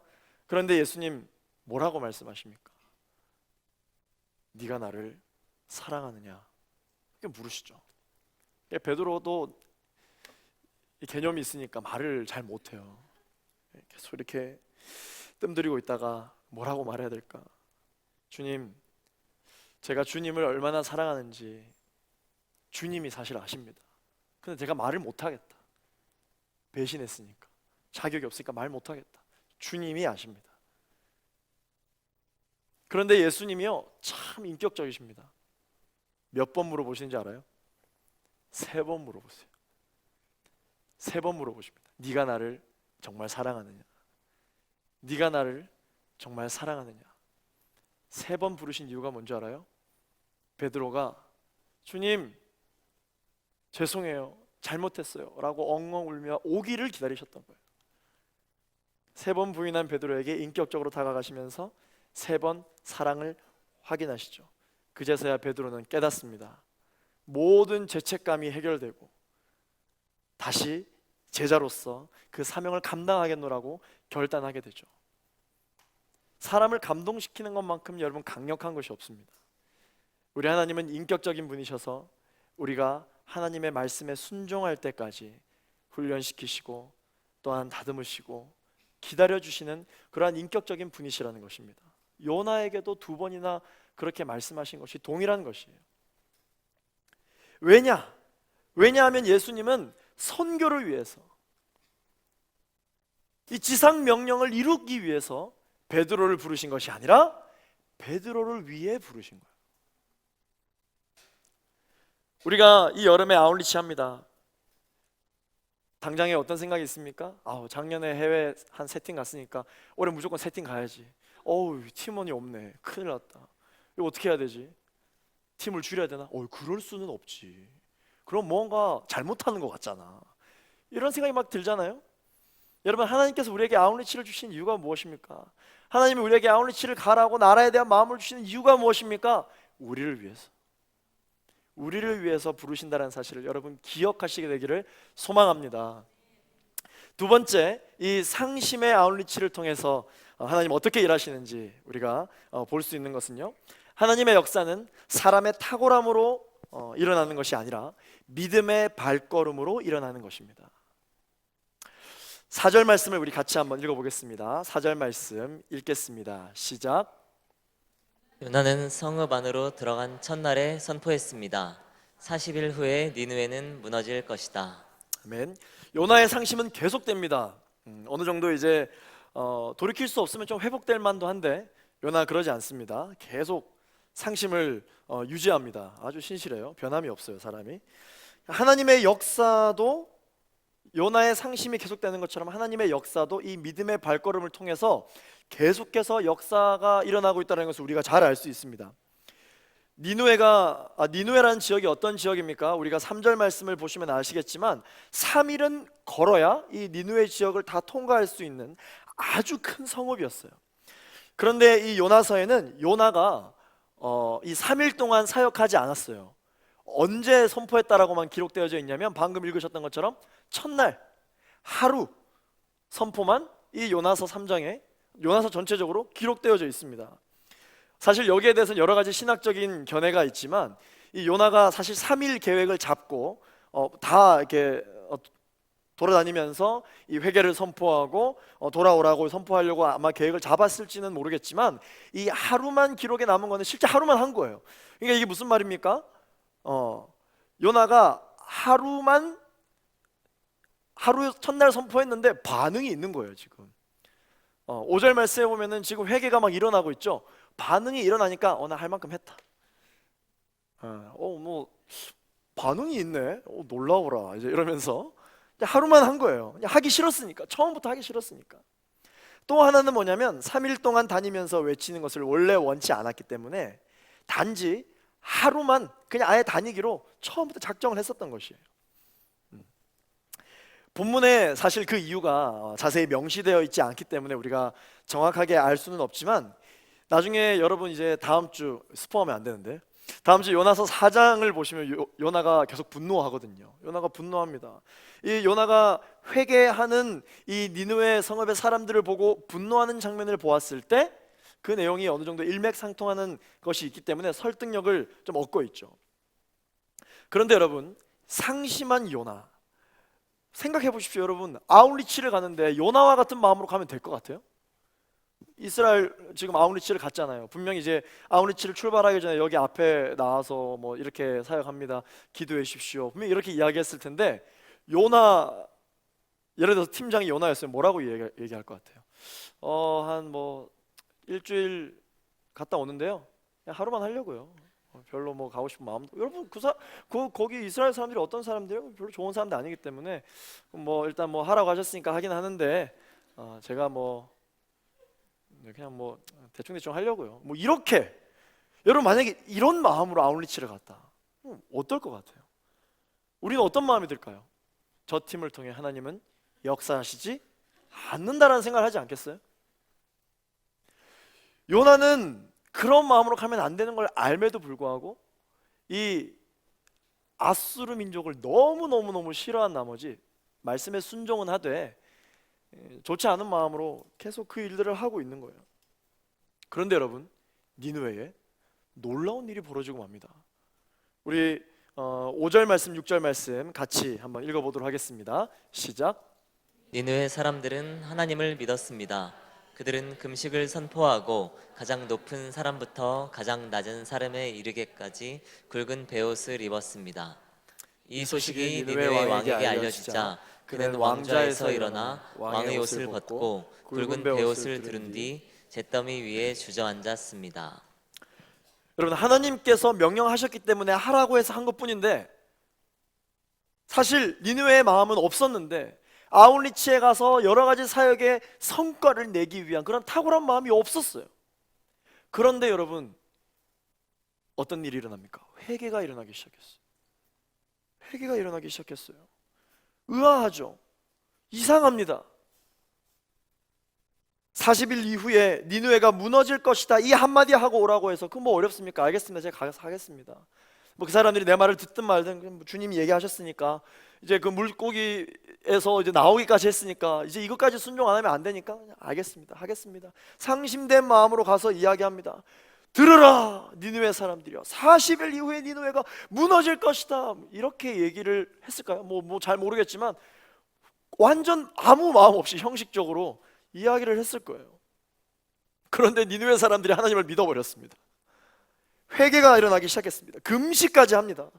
그런데 예수님 뭐라고 말씀하십니까? 네가 나를 사랑하느냐? 이렇게 물으시죠. 베드로도 이 개념이 있으니까 말을 잘 못해요. 계속 이렇게 뜸들이고 있다가 뭐라고 말해야 될까? 주님, 제가 주님을 얼마나 사랑하는지 주님이 사실 아십니다. 근데 제가 말을 못하겠다. 배신했으니까, 자격이 없으니까 말 못하겠다. 주님이 아십니다. 그런데 예수님이요 참 인격적이십니다. 몇 번 물어보시는지 알아요? 3번 물어보세요. 3번 물어보십니다. 네가 나를 정말 사랑하느냐? 네가 나를 정말 사랑하느냐? 3번 부르신 이유가 뭔지 알아요? 베드로가 주님 죄송해요, 잘못했어요 라고 엉엉 울며 오기를 기다리셨던 거예요. 3번 부인한 베드로에게 인격적으로 다가가시면서 3번 사랑을 확인하시죠. 그제서야 베드로는 깨닫습니다. 모든 죄책감이 해결되고 다시 제자로서 그 사명을 감당하겠노라고 결단하게 되죠. 사람을 감동시키는 것만큼 여러분 강력한 것이 없습니다. 우리 하나님은 인격적인 분이셔서 우리가 하나님의 말씀에 순종할 때까지 훈련시키시고 또한 다듬으시고 기다려주시는 그러한 인격적인 분이시라는 것입니다. 요나에게도 2번이나 그렇게 말씀하신 것이 동일한 것이에요. 왜냐하면 예수님은 선교를 위해서, 이 지상 명령을 이루기 위해서 베드로를 부르신 것이 아니라 베드로를 위해 부르신 거예요. 우리가 이 여름에 아웃리치 합니다. 당장에 어떤 생각이 있습니까? 작년에 해외 한 3팀 갔으니까 올해 무조건 3팀 가야지. 팀원이 없네, 큰일 났다. 이거 어떻게 해야 되지? 팀을 줄여야 되나? 그럴 수는 없지. 그럼 뭔가 잘못하는 것 같잖아. 이런 생각이 막 들잖아요. 여러분, 하나님께서 우리에게 아웃리치를 주신 이유가 무엇입니까? 하나님이 우리에게 아웃리치를 가라고 나라에 대한 마음을 주시는 이유가 무엇입니까? 우리를 위해서 부르신다는 사실을 여러분 기억하시게 되기를 소망합니다. 두 번째, 이 상심의 아웃리치를 통해서 하나님 어떻게 일하시는지 우리가 볼 수 있는 것은요, 하나님의 역사는 사람의 탁월함으로 일어나는 것이 아니라 믿음의 발걸음으로 일어나는 것입니다. 4절 말씀을 우리 같이 한번 읽어보겠습니다. 4절 말씀 읽겠습니다. 시작. 요나는 성읍 안으로 들어간 첫날에 선포했습니다. 40일 후에 니느웨는 무너질 것이다. 아멘. 요나의 상심은 계속됩니다. 어느 정도 이제 돌이킬 수 없으면 좀 회복될 만도 한데 요나 그러지 않습니다. 계속 상심을 유지합니다. 아주 신실해요. 변함이 없어요, 사람이. 하나님의 역사도 요나의 상심이 계속되는 것처럼 하나님의 역사도 이 믿음의 발걸음을 통해서 계속해서 역사가 일어나고 있다는 것을 우리가 잘 알 수 있습니다. 니누에라는 지역이 어떤 지역입니까? 우리가 3절 말씀을 보시면 아시겠지만 3일은 걸어야 이 니누에 지역을 다 통과할 수 있는 아주 큰 성읍이었어요. 그런데 이 요나서에는 요나가 이 3일 동안 사역하지 않았어요. 언제 선포했다라고만 기록되어져 있냐면 방금 읽으셨던 것처럼 첫날 하루 선포만 이 요나서 3장에 요나서 전체적으로 기록되어져 있습니다. 사실 여기에 대해서는 여러 가지 신학적인 견해가 있지만 이 요나가 사실 3일 계획을 잡고 다 이렇게 돌아다니면서 이 회개를 선포하고 돌아오라고 선포하려고 아마 계획을 잡았을지는 모르겠지만 이 하루만 기록에 남은 거는 실제 하루만 한 거예요. 그러니까 이게 무슨 말입니까? 요나가 하루 첫날 선포했는데 반응이 있는 거예요. 지금 5절 말씀에 보면은 지금 회개가 막 일어나고 있죠. 반응이 일어나니까 나 할 만큼 했다. 뭐 반응이 있네. 놀라워라. 이제 이러면서 하루만 한 거예요. 그냥 하기 싫었으니까. 처음부터 하기 싫었으니까. 또 하나는 뭐냐면 3일 동안 다니면서 외치는 것을 원래 원치 않았기 때문에 단지 하루만 그냥 아예 다니기로 처음부터 작정을 했었던 것이에요. 본문에 사실 그 이유가 자세히 명시되어 있지 않기 때문에 우리가 정확하게 알 수는 없지만 나중에 여러분 이제 다음 주 스포하면 안 되는데 다음 주 요나서 4장을 보시면 요나가 계속 분노하거든요. 요나가 분노합니다. 이 요나가 회개하는 이 니느웨 성읍의 사람들을 보고 분노하는 장면을 보았을 때 그 내용이 어느 정도 일맥상통하는 것이 있기 때문에 설득력을 좀 얻고 있죠. 그런데 여러분, 상심한 요나 생각해 보십시오. 여러분, 아웃리치를 가는데 요나와 같은 마음으로 가면 될 것 같아요? 이스라엘 지금 아웃리치를 갔잖아요. 분명히 이제 아웃리치를 출발하기 전에 여기 앞에 나와서 뭐 이렇게 사역합니다. 기도해 주십시오. 분명히 이렇게 이야기했을 텐데 요나, 예를 들어서 팀장이 요나였으면 뭐라고 얘기할 것 같아요? 한 뭐 일주일 갔다 오는데요. 그냥 하루만 하려고요. 별로 뭐 가고 싶은 마음도 여러분 거기 이스라엘 사람들이 어떤 사람들이에요? 별로 좋은 사람들 아니기 때문에 뭐 일단 뭐 하라고 하셨으니까 하긴 하는데 제가 뭐 그냥 뭐 대충 하려고요. 뭐 이렇게 여러분 만약에 이런 마음으로 아웃리치를 갔다 어떨 것 같아요? 우리는 어떤 마음이 들까요? 저 팀을 통해 하나님은 역사하시지 않는다라는 생각을 하지 않겠어요? 요나는 그런 마음으로 가면 안 되는 걸 알매도 불구하고 이 아수르 민족을 너무 싫어한 나머지 말씀에 순종은 하되 좋지 않은 마음으로 계속 그 일들을 하고 있는 거예요. 그런데 여러분, 니느웨에 놀라운 일이 벌어지고 맙니다. 우리 5절 말씀, 6절 말씀 같이 한번 읽어보도록 하겠습니다. 시작. 니느웨 사람들은 하나님을 믿었습니다. 그들은 금식을 선포하고 가장 높은 사람부터 가장 낮은 사람에 이르게까지 굵은 베옷을 입었습니다. 이 소식이 니느웨 왕에게 알려지자 그는 왕좌에서 일어나 왕의 옷을 벗고 굵은 베옷을 두른 뒤 잿더미 위에 주저앉았습니다. 여러분, 하나님께서 명령하셨기 때문에 하라고 해서 한 것뿐인데 사실 니느웨의 마음은 없었는데 아웃리치에 가서 여러 가지 사역의 성과를 내기 위한 그런 탁월한 마음이 없었어요. 그런데 여러분, 어떤 일이 일어납니까? 회개가 일어나기 시작했어요. 회개가 일어나기 시작했어요. 의아하죠? 이상합니다. 40일 이후에 니느웨가 무너질 것이다 이 한마디 하고 오라고 해서 그건 뭐 어렵습니까? 알겠습니다. 제가 가서 하겠습니다. 뭐 그 사람들이 내 말을 듣든 말든 그냥 뭐 주님이 얘기하셨으니까 이제 그 물고기에서 이제 나오기까지 했으니까 이제 이것까지 순종 안 하면 안 되니까 그냥 알겠습니다, 하겠습니다. 상심된 마음으로 가서 이야기합니다. 들으라 니느웨 사람들이여, 40일 이후에 니느웨가 무너질 것이다. 이렇게 얘기를 했을까요? 뭐 잘 모르겠지만 완전 아무 마음 없이 형식적으로 이야기를 했을 거예요. 그런데 니느웨 사람들이 하나님을 믿어버렸습니다. 회개가 일어나기 시작했습니다. 금식까지 합니다.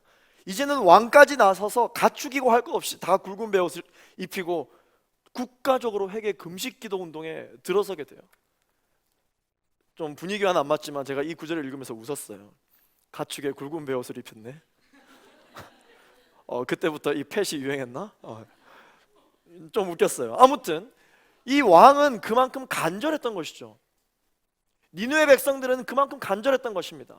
이제는 왕까지 나서서 갖추기고 할 것 없이 다 굵은 베옷을 입히고 국가적으로 회개 금식 기도 운동에 들어서게 돼요. 좀 분위기와는 안 맞지만 제가 이 구절을 읽으면서 웃었어요. 가축에 굵은 베옷을 입혔네. 그때부터 이 팻이 유행했나? 좀 웃겼어요. 아무튼 이 왕은 그만큼 간절했던 것이죠. 니느웨 백성들은 그만큼 간절했던 것입니다.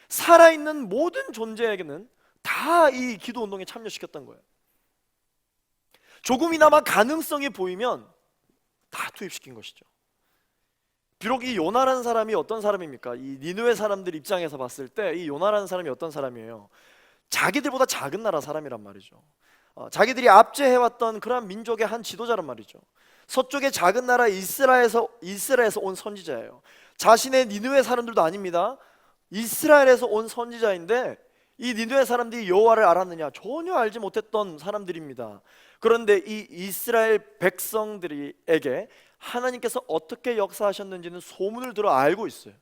살아있는 모든 존재에게는 다 이 기도 운동에 참여시켰던 거예요. 조금이나마 가능성이 보이면 다 투입시킨 것이죠. 비록 이 요나라는 사람이 어떤 사람입니까? 이 니느웨 사람들 입장에서 봤을 때 이 요나라는 사람이 어떤 사람이에요? 자기들보다 작은 나라 사람이란 말이죠. 자기들이 압제해왔던 그러한 민족의 한 지도자란 말이죠. 서쪽의 작은 나라 이스라엘에서 온 선지자예요. 자신의 니느웨 사람들도 아닙니다. 이스라엘에서 온 선지자인데 이 니느웨 사람들이 여호와를 알았느냐? 전혀 알지 못했던 사람들입니다. 그런데 이 이스라엘 백성들에게 하나님께서 어떻게 역사하셨는지는 소문을 들어 알고 있어요.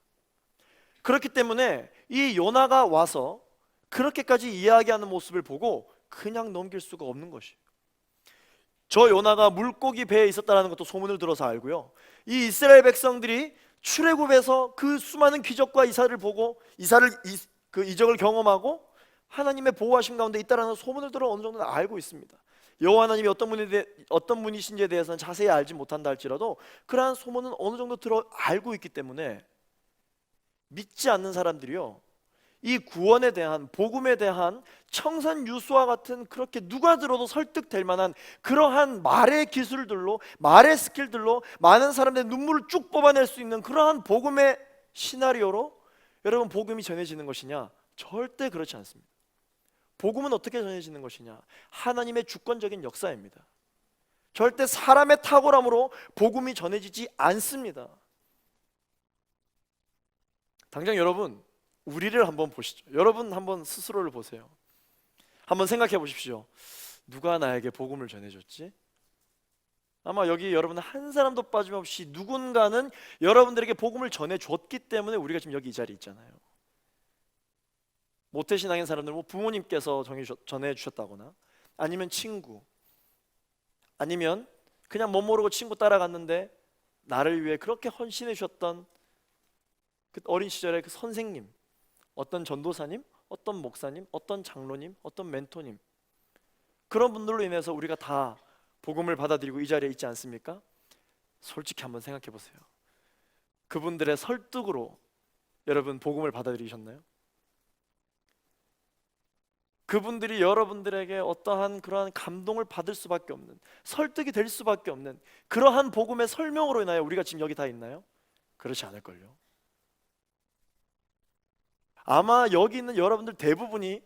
그렇기 때문에 이 요나가 와서 그렇게까지 이야기하는 모습을 보고 그냥 넘길 수가 없는 것이에요. 저 요나가 물고기 배에 있었다는 것도 소문을 들어서 알고요. 이 이스라엘 백성들이 출애굽에서 그 수많은 기적과 이사를 보고 그 이적을 경험하고 하나님의 보호하심 가운데 있다라는 소문을 들어 어느 정도는 알고 있습니다. 여호와 하나님이 어떤 분이신지에 대해서는 자세히 알지 못한다 할지라도 그러한 소문은 어느 정도 들어 알고 있기 때문에 믿지 않는 사람들이요, 이 구원에 대한, 복음에 대한 청산유수와 같은 그렇게 누가 들어도 설득될 만한 그러한 말의 기술들로, 말의 스킬들로 많은 사람들의 눈물을 쭉 뽑아낼 수 있는 그러한 복음의 시나리오로 여러분 복음이 전해지는 것이냐? 절대 그렇지 않습니다. 복음은 어떻게 전해지는 것이냐? 하나님의 주권적인 역사입니다. 절대 사람의 탁월함으로 복음이 전해지지 않습니다. 당장 여러분, 우리를 한번 보시죠. 여러분 한번 스스로를 보세요. 한번 생각해 보십시오. 누가 나에게 복음을 전해줬지? 아마 여기 여러분 한 사람도 빠짐없이 누군가는 여러분들에게 복음을 전해줬기 때문에 우리가 지금 여기 이 자리에 있잖아요. 모태신앙인 사람들, 뭐 부모님께서 전해주셨다거나, 아니면 친구, 아니면 그냥 못 모르고 친구 따라갔는데 나를 위해 그렇게 헌신해 주셨던 그 어린 시절의 그 선생님, 어떤 전도사님, 어떤 목사님, 어떤 장로님, 어떤 멘토님, 그런 분들로 인해서 우리가 다 복음을 받아들이고 이 자리에 있지 않습니까? 솔직히 한번 생각해 보세요. 그분들의 설득으로 여러분 복음을 받아들이셨나요? 그분들이 여러분들에게 어떠한 그러한 감동을 받을 수밖에 없는, 설득이 될 수밖에 없는 그러한 복음의 설명으로 인하여 우리가 지금 여기 다 있나요? 그렇지 않을걸요. 아마 여기 있는 여러분들 대부분이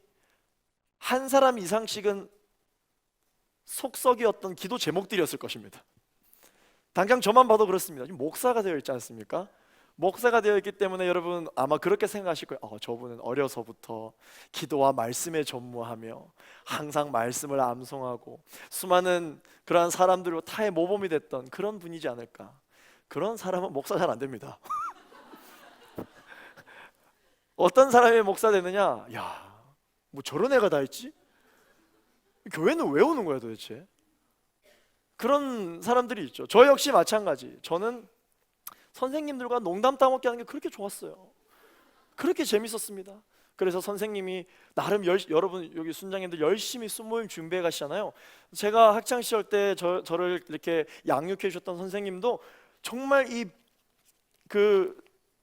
한 사람 이상씩은 속썩이었던 기도 제목들이었을 것입니다. 당장 저만 봐도 그렇습니다. 지금 목사가 되어 있지 않습니까? 목사가 되어 있기 때문에 여러분 아마 그렇게 생각하실 거예요. 저분은 어려서부터 기도와 말씀에 전무하며 항상 말씀을 암송하고 수많은 그러한 사람들로 타의 모범이 됐던 그런 분이지 않을까. 그런 사람은 목사 잘 안 됩니다. 어떤 사람이 목사 되느냐? 야, 뭐 저런 애가 다 있지? 교회는 왜 오는 거야 도대체? 그런 사람들이 있죠. 저 역시 마찬가지. 저는 선생님들과 농담 따먹기 하는 게 그렇게 좋았어요. 그렇게 재밌었습니다. 그래서 선생님이 나름 여러분 여기 순장님들 열심히 수모임 준비해 가시잖아요. 제가 학창 시절 때 저를 이렇게 양육해 주셨던 선생님도 정말 이 그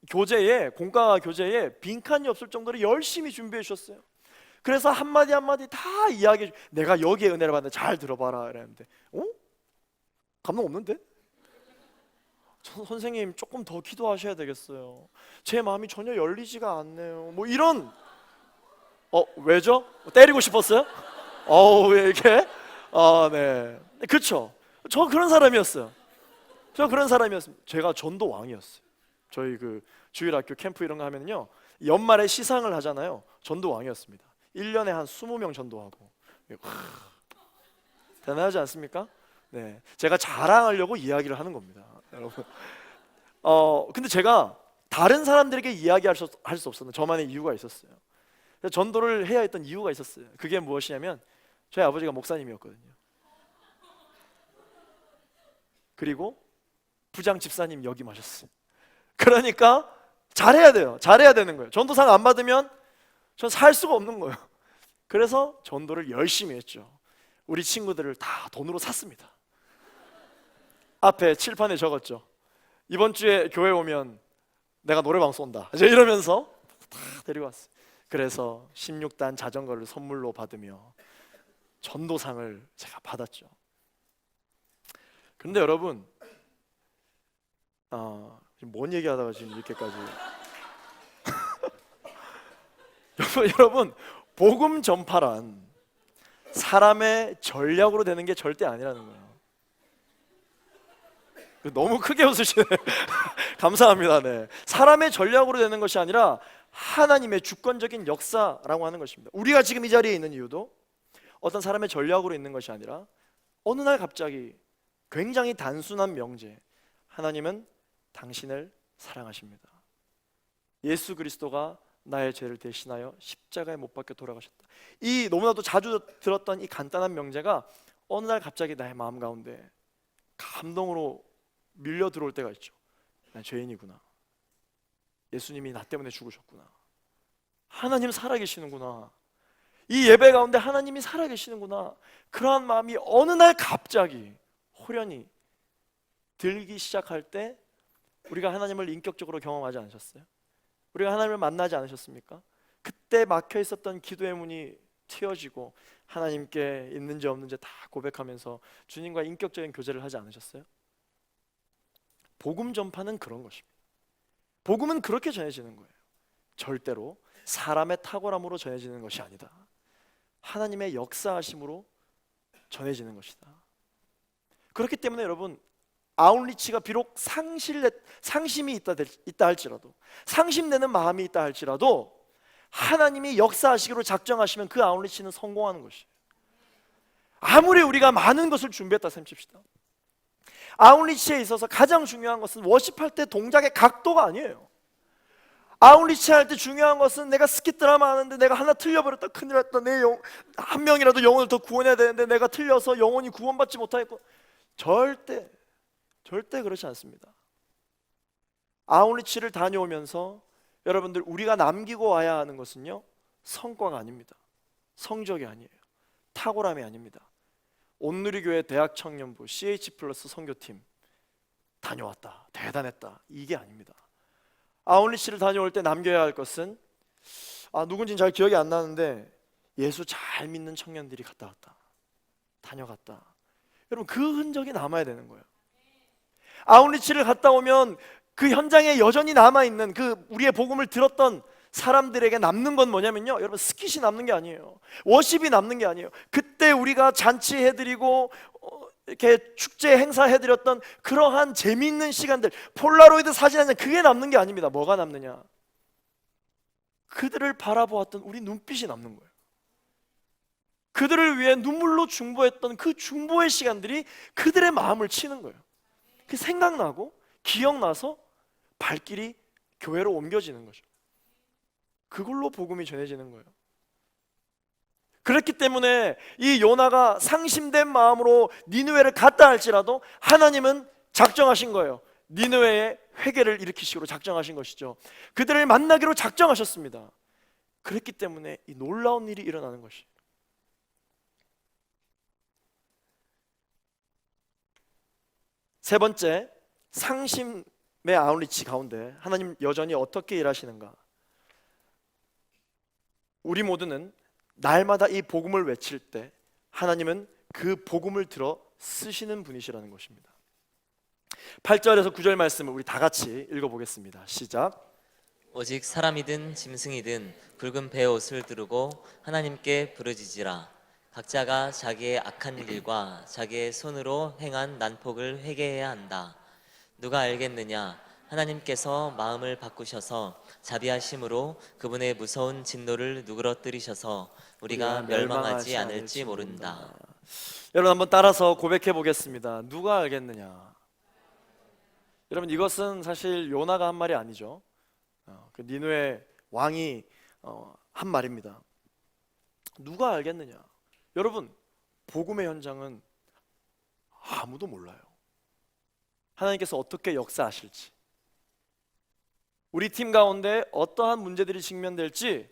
교재에, 공과 교재에 빈칸이 없을 정도로 열심히 준비해 주셨어요. 그래서 한마디 한마디 다 이야기해 내가 여기에 은혜를 받는데 잘 들어봐라 이랬는데 감동 없는데? 선생님 조금 더 기도하셔야 되겠어요. 제 마음이 전혀 열리지가 않네요. 뭐 이런 왜죠? 때리고 싶었어요? 왜 이렇게? 네. 그렇죠. 저 그런 사람이었어요. 제가 전도왕이었어요. 저희 그 주일학교 캠프 이런 거 하면요, 연말에 시상을 하잖아요. 전도왕이었습니다. 1년에 한 20명 전도하고. 대단하지 않습니까? 네, 제가 자랑하려고 이야기를 하는 겁니다, 여러분. 근데 제가 다른 사람들에게 이야기할 수 없었는데 저만의 이유가 있었어요. 그래서 전도를 해야 했던 이유가 있었어요. 그게 무엇이냐면 저희 아버지가 목사님이었거든요. 그리고 부장 집사님 역임하셨어요. 그러니까 잘해야 돼요. 잘해야 되는 거예요. 전도상 안 받으면 전 살 수가 없는 거예요. 그래서 전도를 열심히 했죠. 우리 친구들을 다 돈으로 샀습니다. 앞에 칠판에 적었죠. 이번 주에 교회 오면 내가 노래방 쏜다, 이제 이러면서 다 데리고 왔어요. 그래서 16단 자전거를 선물로 받으며 전도상을 제가 받았죠. 그런데 여러분, 지금 뭔 얘기하다가 지금 이렇게까지 여러분, 복음 전파란 사람의 전략으로 되는 게 절대 아니라는 거예요. 너무 크게 웃으시네. 감사합니다. 네. 사람의 전략으로 되는 것이 아니라 하나님의 주권적인 역사라고 하는 것입니다. 우리가 지금 이 자리에 있는 이유도 어떤 사람의 전략으로 있는 것이 아니라 어느 날 갑자기 굉장히 단순한 명제, 하나님은 당신을 사랑하십니다. 예수 그리스도가 나의 죄를 대신하여 십자가에 못 박혀 돌아가셨다. 이 너무나도 자주 들었던 이 간단한 명제가 어느 날 갑자기 나의 마음 가운데 감동으로 밀려 들어올 때가 있죠. 난 죄인이구나. 예수님이 나 때문에 죽으셨구나. 하나님 살아계시는구나. 이 예배 가운데 하나님이 살아계시는구나. 그러한 마음이 어느 날 갑자기 호련히 들기 시작할 때 우리가 하나님을 인격적으로 경험하지 않으셨어요? 우리가 하나님을 만나지 않으셨습니까? 그때 막혀 있었던 기도의 문이 트여지고 하나님께 있는지 없는지 다 고백하면서 주님과 인격적인 교제를 하지 않으셨어요? 복음 전파는 그런 것입니다. 복음은 그렇게 전해지는 거예요. 절대로 사람의 탁월함으로 전해지는 것이 아니다. 하나님의 역사하심으로 전해지는 것이다. 그렇기 때문에 여러분, 아웃리치가 비록 상심이 있다 할지라도, 상심되는 마음이 있다 할지라도 하나님이 역사하시기로 작정하시면 그 아웃리치는 성공하는 것이에요. 아무리 우리가 많은 것을 준비했다 셈칩시다. 아웃리치에 있어서 가장 중요한 것은 워십할 때 동작의 각도가 아니에요. 아웃리치 할 때 중요한 것은 내가 스키 드라마 하는데 내가 하나 틀려버렸다, 큰일 났다, 한 명이라도 영혼을 더 구원해야 되는데 내가 틀려서 영혼이 구원받지 못하겠고, 절대 그렇지 않습니다. 아웃리치를 다녀오면서 여러분들, 우리가 남기고 와야 하는 것은요, 성과가 아닙니다. 성적이 아니에요. 탁월함이 아닙니다. 온누리교회 대학청년부 CH 플러스 선교팀 다녀왔다, 대단했다, 이게 아닙니다. 아웃리치를 다녀올 때 남겨야 할 것은, 누군지는 잘 기억이 안 나는데 예수 잘 믿는 청년들이 갔다 왔다, 다녀갔다. 여러분, 그 흔적이 남아야 되는 거예요. 아웃리치를 갔다 오면 그 현장에 여전히 남아있는 그 우리의 복음을 들었던 사람들에게 남는 건 뭐냐면요, 여러분, 스킷이 남는 게 아니에요. 워십이 남는 게 아니에요. 그때 우리가 잔치해드리고 이렇게 축제 행사해드렸던 그러한 재미있는 시간들, 폴라로이드 사진 한 장, 그게 남는 게 아닙니다. 뭐가 남느냐? 그들을 바라보았던 우리 눈빛이 남는 거예요. 그들을 위해 눈물로 중보했던 그 중보의 시간들이 그들의 마음을 치는 거예요. 그 생각나고 기억나서 발길이 교회로 옮겨지는 거죠. 그걸로 복음이 전해지는 거예요. 그렇기 때문에 이 요나가 상심된 마음으로 니느웨를 갔다 할지라도 하나님은 작정하신 거예요. 니느웨의 회개를 일으키시기로 작정하신 것이죠. 그들을 만나기로 작정하셨습니다. 그렇기 때문에 이 놀라운 일이 일어나는 것이에요. 세 번째, 상심의 아웃리치 가운데 하나님 여전히 어떻게 일하시는가? 우리 모두는 날마다 이 복음을 외칠 때 하나님은 그 복음을 들어 쓰시는 분이시라는 것입니다. 8절에서 9절 말씀을 우리 다 같이 읽어보겠습니다. 시작. 오직 사람이든 짐승이든 굵은 베옷을 두르고 하나님께 부르짖으라. 각자가 자기의 악한 일과 자기의 손으로 행한 난폭을 회개해야 한다. 누가 알겠느냐? 하나님께서 마음을 바꾸셔서 자비하심으로 그분의 무서운 진노를 누그러뜨리셔서 우리가 멸망하지 않을지 모른다. 여러분 한번 따라서 고백해 보겠습니다. 누가 알겠느냐? 여러분 이것은 사실 요나가 한 말이 아니죠. 그 니느웨 왕이 한 말입니다. 누가 알겠느냐? 여러분 복음의 현장은 아무도 몰라요. 하나님께서 어떻게 역사하실지, 우리 팀 가운데 어떠한 문제들이 직면될지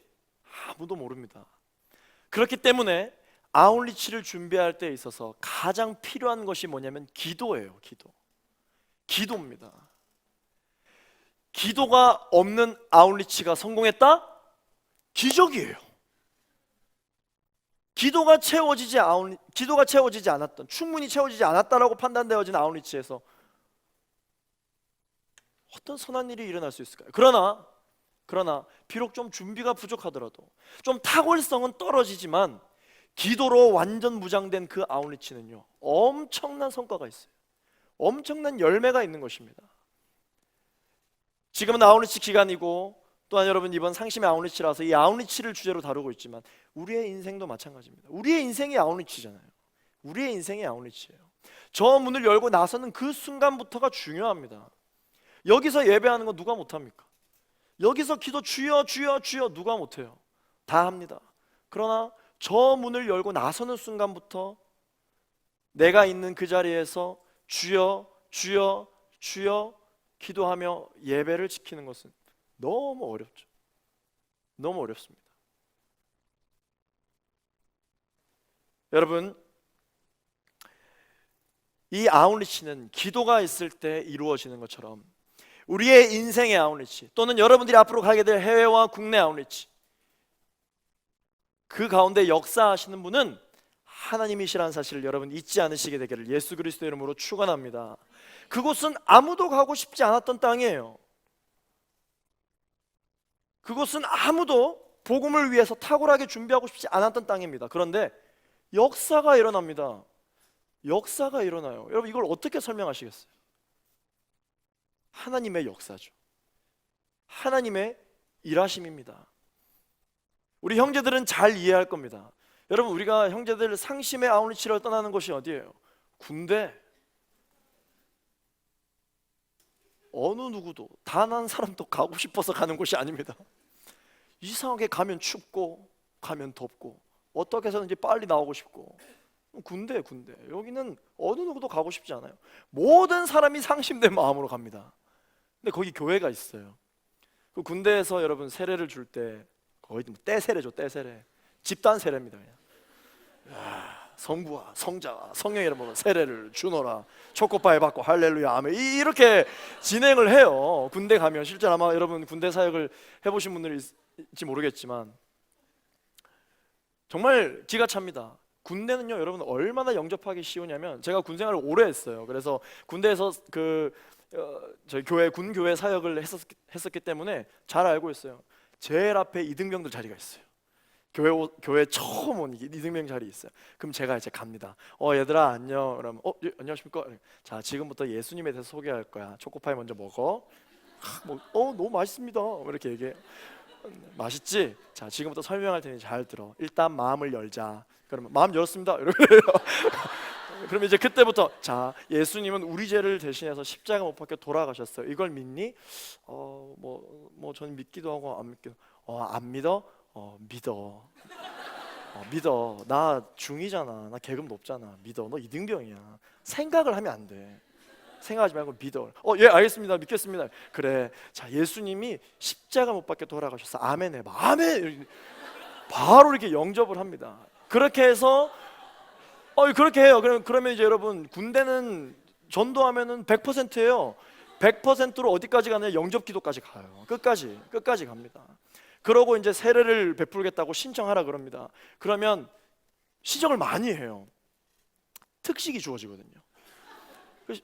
아무도 모릅니다. 그렇기 때문에 아웃리치를 준비할 때 있어서 가장 필요한 것이 뭐냐면 기도예요. 기도입니다. 기도가 없는 아웃리치가 성공했다? 기적이에요. 기도가 채워지지 않았던, 충분히 채워지지 않았다라고 판단되어진 아웃리치에서 어떤 선한 일이 일어날 수 있을까요? 그러나 비록 좀 준비가 부족하더라도, 좀 탁월성은 떨어지지만 기도로 완전 무장된 그 아웃리치는요, 엄청난 성과가 있어요. 엄청난 열매가 있는 것입니다. 지금은 아웃리치 기간이고, 또한 여러분 이번 상심의 아웃리치라서 이 아웃리치를 주제로 다루고 있지만 우리의 인생도 마찬가지입니다. 우리의 인생이 아웃리치잖아요. 우리의 인생이 아웃리치예요. 저 문을 열고 나서는 그 순간부터가 중요합니다. 여기서 예배하는 거 누가 못합니까? 여기서 기도 주여 주여 주여 누가 못해요? 다 합니다. 그러나 저 문을 열고 나서는 순간부터 내가 있는 그 자리에서 주여 주여 주여 기도하며 예배를 지키는 것은 너무 어렵죠. 너무 어렵습니다. 여러분, 이 아웃리치는 기도가 있을 때 이루어지는 것처럼 우리의 인생의 아웃리치, 또는 여러분들이 앞으로 가게 될 해외와 국내 아웃리치, 그 가운데 역사하시는 분은 하나님이시라는 사실을 여러분 잊지 않으시게 되기를 예수 그리스도 이름으로 축원합니다. 그곳은 아무도 가고 싶지 않았던 땅이에요. 그곳은 아무도 복음을 위해서 탁월하게 준비하고 싶지 않았던 땅입니다. 그런데 역사가 일어납니다. 역사가 일어나요. 여러분 이걸 어떻게 설명하시겠어요? 하나님의 역사죠. 하나님의 일하심입니다. 우리 형제들은 잘 이해할 겁니다. 여러분 우리가 형제들 상심의 아웃리치를 떠나는 곳이 어디예요? 군대. 어느 누구도 단 한 사람도 가고 싶어서 가는 곳이 아닙니다. 이상하게 가면 춥고 가면 덥고 어떻게 해서든지 빨리 나오고 싶고, 군대. 여기는 어느 누구도 가고 싶지 않아요. 모든 사람이 상심된 마음으로 갑니다. 근데 거기 교회가 있어요. 그 군대에서 여러분 세례를 줄 때 거의 떼세례죠. 떼세례. 집단 세례입니다. 그냥. 성부와 성자와 성령의 이름으로 세례를 주노라. 초코파이 받고 할렐루야 아멘. 이렇게 진행을 해요. 군대 가면 실제 아마 여러분 군대 사역을 해보신 분들이 있을지 모르겠지만 정말 기가 찹니다. 군대는요 여러분 얼마나 영접하기 쉬우냐면, 제가 군 생활을 오래 했어요. 그래서 군대에서 저희 교회 군교회 사역을 했었기 때문에 잘 알고 있어요. 제일 앞에 이등병들 자리가 있어요. 교회 처음 온 이등병 자리 있어요. 그럼 제가 이제 갑니다. 얘들아 안녕. 그러면 예, 안녕하십니까. 자 지금부터 예수님에 대해서 소개할 거야. 초코파이 먼저 먹어. 너무 맛있습니다. 이렇게 얘기해. 맛있지? 자 지금부터 설명할 테니 잘 들어. 일단 마음을 열자. 그러면 마음 열었습니다. 이렇게 해요. 그러면 이제 그때부터 자 예수님은 우리 죄를 대신해서 십자가 못 박혀 돌아가셨어요. 이걸 믿니? 저는 믿기도 하고 안 믿기도. 안 믿어? 믿어. 나 중이잖아. 나 계급 높잖아. 믿어. 너 이등병이야. 생각을 하면 안 돼. 생각하지 말고 믿어. 예 알겠습니다. 믿겠습니다. 그래. 자 예수님이 십자가 못 박혀 돌아가셨어. 아멘 해봐. 아멘. 바로 이렇게 영접을 합니다. 그렇게 해서 그렇게 해요. 그러면 이제 여러분 군대는 전도하면은 100%예요. 100%로 어디까지 가냐? 영접 기도까지 가요. 끝까지 갑니다. 그러고 이제 세례를 베풀겠다고 신청하라 그럽니다. 그러면 신청을 많이 해요. 특식이 주어지거든요.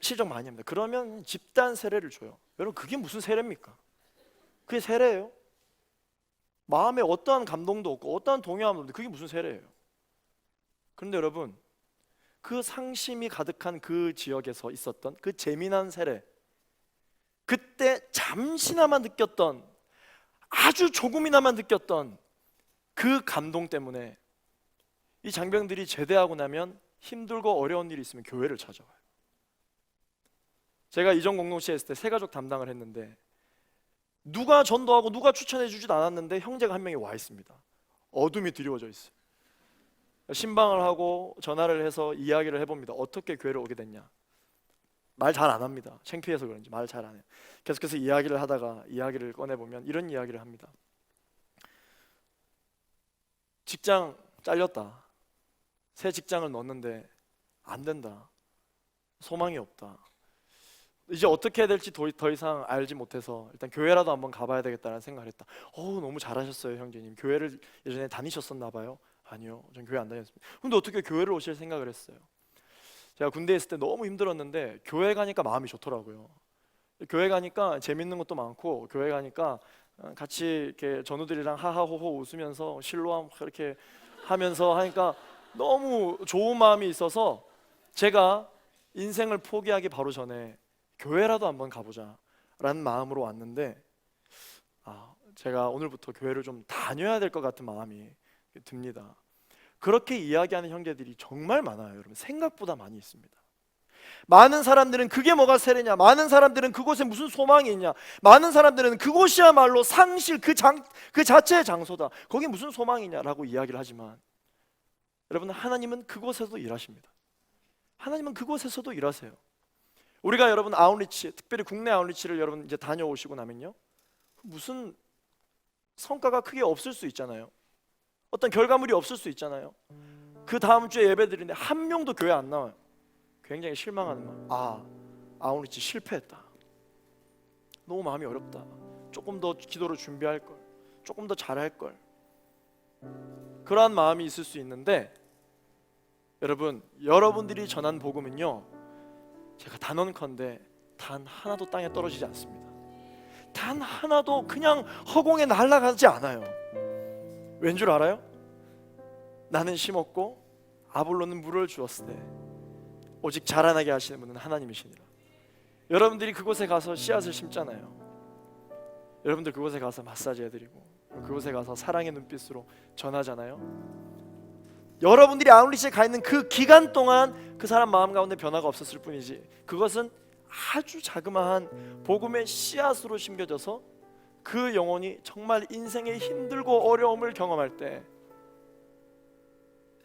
신청 많이 합니다. 그러면 집단 세례를 줘요. 여러분 그게 무슨 세례입니까? 그게 세례예요? 마음에 어떠한 감동도 없고 어떠한 동요함도 없는데 그게 무슨 세례예요? 그런데 여러분, 그 상심이 가득한 그 지역에서 있었던 그 재미난 세례, 그때 잠시나마 느꼈던, 아주 조금이나마 느꼈던 그 감동 때문에 이 장병들이 제대하고 나면 힘들고 어려운 일이 있으면 교회를 찾아와요. 제가 이전 공동체에 있을 때 새가족 담당을 했는데 누가 전도하고 누가 추천해 주지도 않았는데 형제가 한 명이 와 있습니다. 어둠이 드리워져 있어요. 신방을 하고 전화를 해서 이야기를 해봅니다. 어떻게 교회를 오게 됐냐? 말 잘 안 합니다. 창피해서 그런지 말 잘 안 해요. 계속해서 이야기를 하다가 이야기를 꺼내보면 이런 이야기를 합니다. 직장 잘렸다. 새 직장을 넣었는데 안 된다. 소망이 없다. 이제 어떻게 해야 될지 더 이상 알지 못해서 일단 교회라도 한번 가봐야 되겠다는 생각을 했다. 너무 잘하셨어요, 형제님. 교회를 예전에 다니셨었나 봐요. 아니요, 전 교회 안 다녔습니다. 근데 어떻게 교회를 오실 생각을 했어요? 제가 군대에 있을 때 너무 힘들었는데 교회 가니까 마음이 좋더라고요. 교회 가니까 재밌는 것도 많고, 교회 가니까 같이 이렇게 전우들이랑 하하호호 웃으면서 실로암 이렇게 하면서 하니까 너무 좋은 마음이 있어서 제가 인생을 포기하기 바로 전에 교회라도 한번 가보자 라는 마음으로 왔는데, 제가 오늘부터 교회를 좀 다녀야 될 것 같은 마음이 듭니다. 그렇게 이야기하는 형제들이 정말 많아요. 여러분, 생각보다 많이 있습니다. 많은 사람들은 그게 뭐가 세례냐, 많은 사람들은 그곳에 무슨 소망이 있냐, 많은 사람들은 그곳이야말로 상실, 그 자체의 장소다, 거기 무슨 소망이냐라고 이야기를 하지만, 여러분, 하나님은 그곳에서도 일하십니다. 하나님은 그곳에서도 일하세요. 우리가 여러분 아웃리치, 특별히 국내 아웃리치를 여러분 이제 다녀오시고 나면요, 무슨 성과가 크게 없을 수 있잖아요. 어떤 결과물이 없을 수 있잖아요. 그 다음 주에 예배 드리는데 한 명도 교회 안 나와요. 굉장히 실망하는 마음. 아웃리치 실패했다. 너무 마음이 어렵다. 조금 더 기도를 준비할 걸, 조금 더 잘할 걸. 그러한 마음이 있을 수 있는데, 여러분, 여러분들이 전한 복음은요, 제가 단언컨대 단 하나도 땅에 떨어지지 않습니다. 단 하나도 그냥 허공에 날아가지 않아요. 왠 줄 알아요? 나는 심었고 아볼로는 물을 주었으되 오직 자라나게 하시는 분은 하나님이시니라. 여러분들이 그곳에 가서 씨앗을 심잖아요. 여러분들 그곳에 가서 마사지 해드리고 그곳에 가서 사랑의 눈빛으로 전하잖아요. 여러분들이 아웃리치에 가 있는 그 기간 동안 그 사람 마음 가운데 변화가 없었을 뿐이지, 그것은 아주 자그마한 복음의 씨앗으로 심겨져서 그 영혼이 정말 인생의 힘들고 어려움을 경험할 때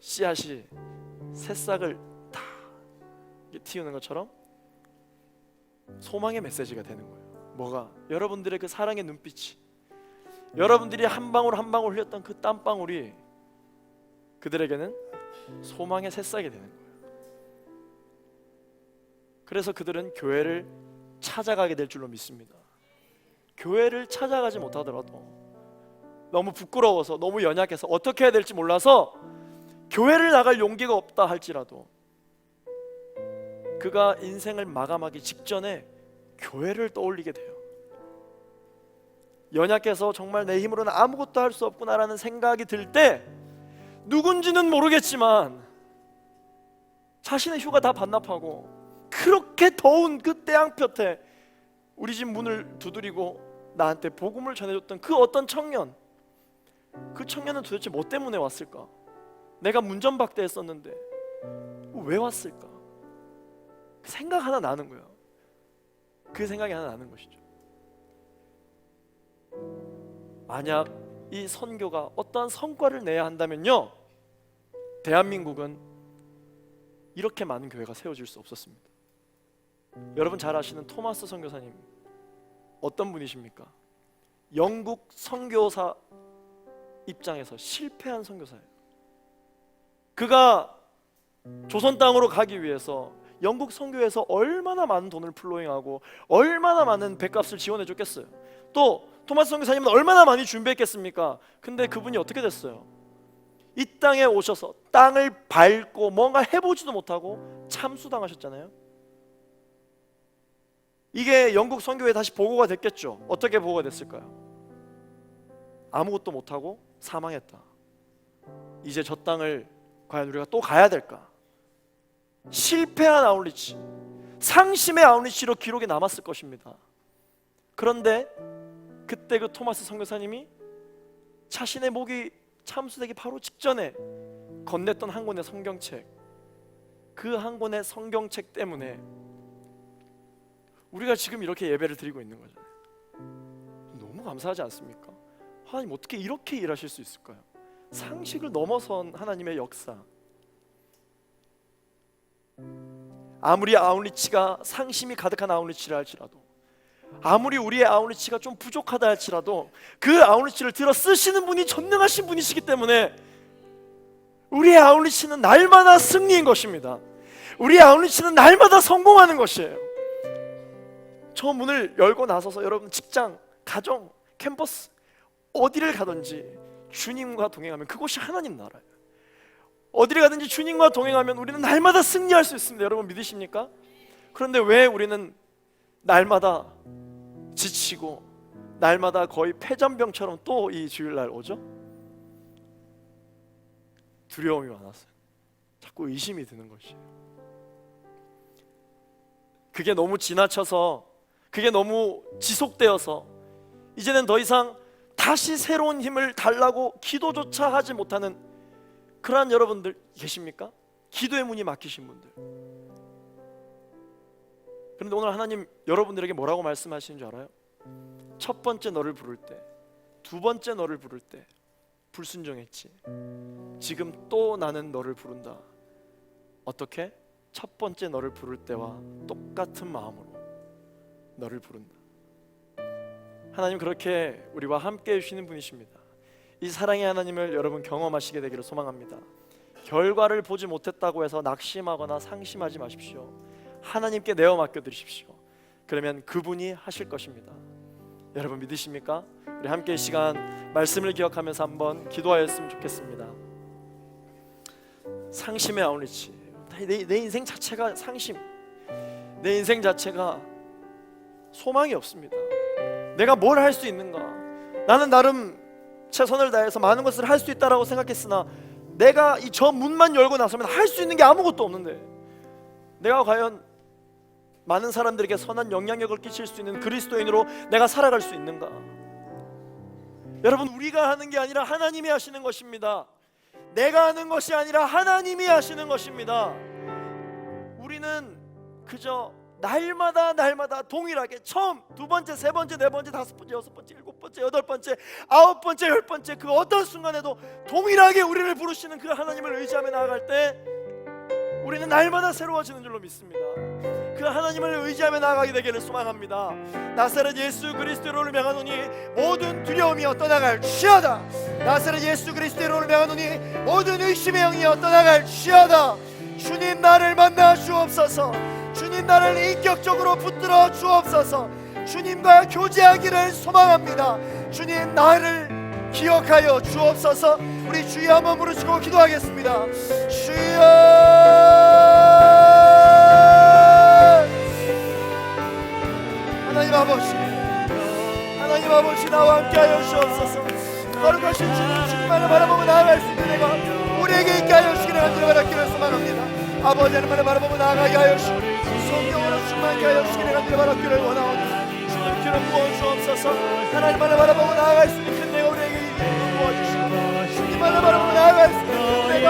씨앗이 새싹을 다 틔우는 것처럼 소망의 메시지가 되는 거예요. 뭐가? 여러분들의 그 사랑의 눈빛이, 여러분들이 한 방울 한 방울 흘렸던 그 땀방울이 그들에게는 소망의 새싹이 되는 거예요. 그래서 그들은 교회를 찾아가게 될 줄로 믿습니다. 교회를 찾아가지 못하더라도, 너무 부끄러워서, 너무 연약해서 어떻게 해야 될지 몰라서 교회를 나갈 용기가 없다 할지라도, 그가 인생을 마감하기 직전에 교회를 떠올리게 돼요. 연약해서 정말 내 힘으로는 아무것도 할 수 없구나라는 생각이 들 때, 누군지는 모르겠지만 자신의 휴가 다 반납하고 그렇게 더운 그 태양볕에 우리 집 문을 두드리고 나한테 복음을 전해줬던 그 어떤 청년, 그 청년은 도대체 뭐 때문에 왔을까? 내가 문전박대했었는데 왜 왔을까? 그 생각 하나 나는 거예요. 그 생각이 하나 나는 것이죠. 만약 이 선교가 어떠한 성과를 내야 한다면요, 대한민국은 이렇게 많은 교회가 세워질 수 없었습니다. 여러분 잘 아시는 토마스 선교사님 어떤 분이십니까? 영국 선교사 입장에서 실패한 선교사예요. 그가 조선 땅으로 가기 위해서 영국 선교에서 얼마나 많은 돈을 플로잉하고 얼마나 많은 백값을 지원해 줬겠어요. 또 토마스 선교사님은 얼마나 많이 준비했겠습니까? 근데 그분이 어떻게 됐어요? 이 땅에 오셔서 땅을 밟고 뭔가 해보지도 못하고 참수당하셨잖아요. 이게 영국 선교에 다시 보고가 됐겠죠. 어떻게 보고가 됐을까요? 아무것도 못하고 사망했다. 이제 저 땅을 과연 우리가 또 가야 될까? 실패한 아울리치, 상심의 아울리치로 기록에 남았을 것입니다. 그런데 그때 그 토마스 선교사님이 자신의 목이 참수되기 바로 직전에 건넸던 한 권의 성경책, 그 한 권의 성경책 때문에 우리가 지금 이렇게 예배를 드리고 있는 거잖아요. 너무 감사하지 않습니까? 하나님 어떻게 이렇게 일하실 수 있을까요? 상식을 넘어선 하나님의 역사. 아무리 아울리치가 상심이 가득한 아울리치라 할지라도, 아무리 우리의 아울리치가 좀 부족하다 할지라도 그 아울리치를 들어 쓰시는 분이 전능하신 분이시기 때문에 우리의 아울리치는 날마다 승리인 것입니다. 우리의 아울리치는 날마다 성공하는 것이에요. 저 문을 열고 나서서 여러분 직장, 가정, 캠퍼스 어디를 가든지 주님과 동행하면 그곳이 하나님 나라예요. 어디를 가든지 주님과 동행하면 우리는 날마다 승리할 수 있습니다. 여러분 믿으십니까? 그런데 왜 우리는 날마다 지치고 날마다 거의 폐전병처럼 또 이 주일날 오죠? 두려움이 많았어요. 자꾸 의심이 드는 것이에요. 그게 너무 지나쳐서, 그게 너무 지속되어서 이제는 더 이상 다시 새로운 힘을 달라고 기도조차 하지 못하는 그러한 여러분들 계십니까? 기도의 문이 막히신 분들. 그런데 오늘 하나님 여러분들에게 뭐라고 말씀하시는 줄 알아요? 첫 번째 너를 부를 때, 두 번째 너를 부를 때 불순종했지. 지금 또 나는 너를 부른다. 어떻게? 첫 번째 너를 부를 때와 똑같은 마음으로 너를 부른다. 하나님 그렇게 우리와 함께 해주시는 분이십니다. 이 사랑의 하나님을 여러분 경험하시게 되기를 소망합니다. 결과를 보지 못했다고 해서 낙심하거나 상심하지 마십시오. 하나님께 내어 맡겨드리십시오. 그러면 그분이 하실 것입니다. 여러분 믿으십니까? 우리 함께 이 시간 말씀을 기억하면서 한번 기도하였으면 좋겠습니다. 상심의 아울리치, 내 인생 자체가 상심, 내 인생 자체가 소망이 없습니다. 내가 뭘 할 수 있는가? 나는 나름 최선을 다해서 많은 것을 할 수 있다라고 생각했으나 내가 이 저 문만 열고 나서면 할 수 있는 게 아무것도 없는데 내가 과연 많은 사람들에게 선한 영향력을 끼칠 수 있는 그리스도인으로 내가 살아갈 수 있는가? 여러분 우리가 하는 게 아니라 하나님이 하시는 것입니다. 내가 하는 것이 아니라 하나님이 하시는 것입니다. 우리는 그저 날마다 동일하게 처음, 두 번째, 세 번째, 네 번째, 다섯 번째, 여섯 번째, 일곱 번째, 여덟 번째, 아홉 번째, 열 번째 그 어떤 순간에도 동일하게 우리를 부르시는 그 하나님을 의지하며 나아갈 때 우리는 날마다 새로워지는 줄로 믿습니다. 그 하나님을 의지하며 나아가게 되기를 소망합니다. 나사렛 예수 그리스도를 명하노니 모든 두려움이 떠나갈지어다. 나사렛 예수 그리스도를 명하노니 모든 의심의 영이 떠나갈지어다. 주님 나를 만나 주옵소서. 주님 나를 인격적으로 붙들어 주옵소서. 주님과 교제하기를 소망합니다. 주님 나를 기억하여 주옵소서. 우리 주여 한번 부르시고 기도하겠습니다. 주여, 하나님 아버지, 하나님 아버지 나와 함께하여 주옵소서. 거룩하신 주님만을 바라보고 나아갈 수 있는 내가 우리에게 있게 하여 주시기를 간절히 바라기를 소망합니다. 아버지 하나님만을 바라보고 나아가게 하여 주시고 성령으로 충만하게 하여 주시기를 간절히 바라기를 원하오니 주님 기름 부어 주옵소서. 하나님만을 바라보고 나아갈 수 있는 큰 내가 우리에게 부어주시고 주님만을 바라보고 나아갈 수 있는 큰 내가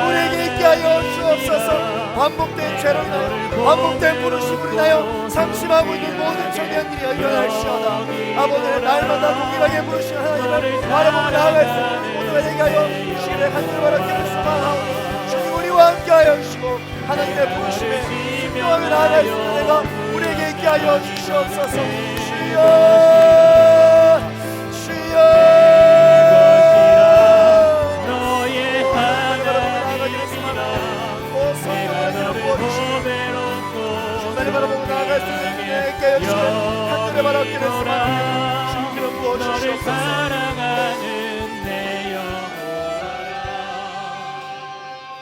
우리에게 있게 하여 주옵소서. 반복된 죄로 인하여 반복된 부르심으로 인하여 상심하고 있는 모든 청년들이 일어날시어다. 아버지는 날마다 동일하게 부르시는 하나님을 바라보고 나아갈 수 있는 모두가 되게 하여 주시기를 간절히 바라기를 소망하오니 주님 우리와 함께하여 주시고 하나님의 부르심에 순종하며 나아갈 수 있는 내가 우리에게 있게 하여 주시옵소서. 주여, 주여, 바라보고 나아갈 수 있는 그에게 하늘에 바라기를 소망합니다. 주님 기름 부어 주시옵소서.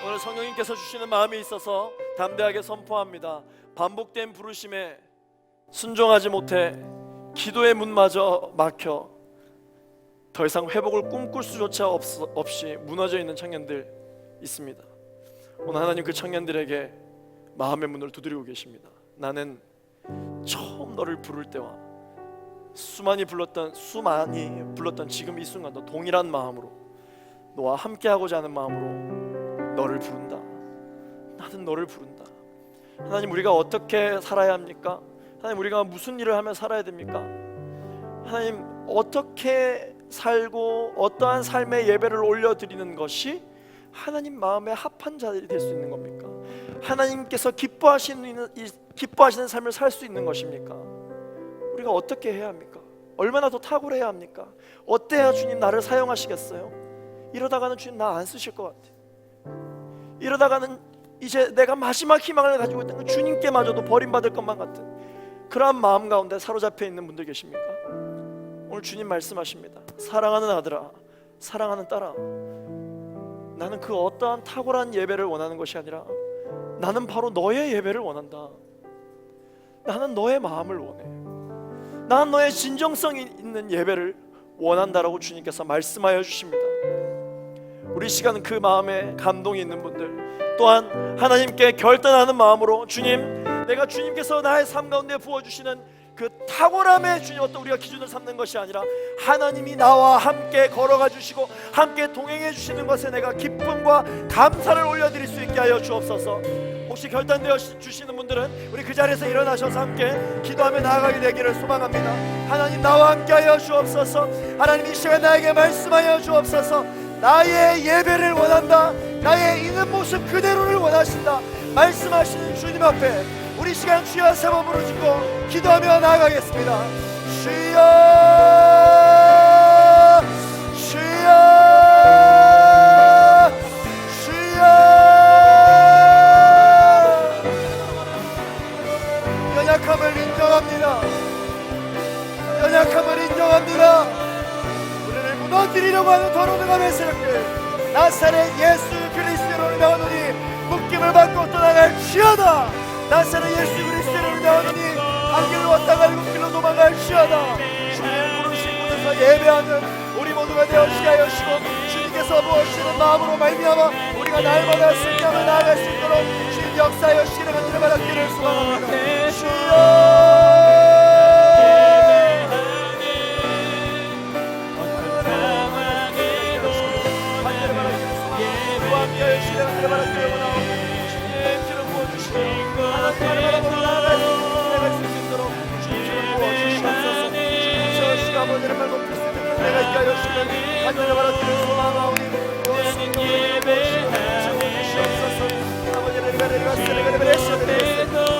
오늘 성령님께서 주시는 마음이 있어서 담대하게 선포합니다. 반복된 부르심에 순종하지 못해 기도의 문마저 막혀 더 이상 회복을 꿈꿀 수조차 없이 무너져 있는 청년들 있습니다. 오늘 하나님 그 청년들에게 마음의 문을 두드리고 계십니다. 나는 처음 너를 부를 때와 수많이 불렀던 지금 이 순간도 동일한 마음으로 너와 함께하고자 하는 마음으로 너를 부른다. 나는 너를 부른다. 하나님, 우리가 어떻게 살아야 합니까? 하나님, 우리가 무슨 일을 하며 살아야 됩니까? 하나님, 어떻게 살고 어떠한 삶의 예배를 올려드리는 것이 하나님 마음에 합한 자들이 될 수 있는 겁니까? 하나님께서 기뻐하시는 삶을 살 수 있는 것입니까? 우리가 어떻게 해야 합니까? 얼마나 더 탁월해야 합니까? 어때야 주님 나를 사용하시겠어요? 이러다가는 주님 나 안 쓰실 것 같아. 이러다가는 이제 내가 마지막 희망을 가지고 있던 주님께마저도 버림받을 것만 같은 그러한 마음 가운데 사로잡혀 있는 분들 계십니까? 오늘 주님 말씀하십니다. 사랑하는 아들아, 사랑하는 딸아, 나는 그 어떠한 탁월한 예배를 원하는 것이 아니라 나는 바로 너의 예배를 원한다. 나는 너의 마음을 원해. 나는 너의 진정성이 있는 예배를 원한다라고 주님께서 말씀하여 주십니다. 우리 시간은 그 마음에 감동이 있는 분들, 또한 하나님께 결단하는 마음으로 주님, 내가 주님께서 나의 삶 가운데 부어주시는 그 탁월함의 주님 어떤 우리가 기준을 삼는 것이 아니라 하나님이 나와 함께 걸어가 주시고 함께 동행해 주시는 것에 내가 기쁨과 감사를 올려드릴 수 있게 하여 주옵소서. 혹시 결단되어 주시는 분들은 우리 그 자리에서 일어나셔서 함께 기도하며 나아가게 되기를 소망합니다. 하나님, 나와 함께 하여 주옵소서. 하나님, 이 시간 나에게 말씀하여 주옵소서. 나의 예배를 원한다. 나의 있는 모습 그대로를 원하신다 말씀하시는 주님 앞에 우리 시간 주여 세 번 부르짖고 기도하며 나아가겠습니다. 주여, 주여, 주여. 연약함을 인정합니다. 연약함을 인정합니다. 우리를 무너뜨리려고 하는 더러운감의 세력들, 나사렛 예수 그리스도로 나오노니 묶임을 받고 떠나갈지어다. 나사렛 예수 그리스도로 나오노니 안길로 땅을 굽길로 도망갈지어다. 주님 부르신 곳에서 예배하는 우리 모두가 되어지게 하시고 주님께서 부어주시는 마음으로 말미암아 우리가 날마다 승리하며 나아갈 수 있도록 주님 역사하여 주시는 은혜를 받았기를 소망합니다. 주여, 아버지를 말 높일 수 있는 내가 있게 하여 주시는 간절히 바라기를 소망하오니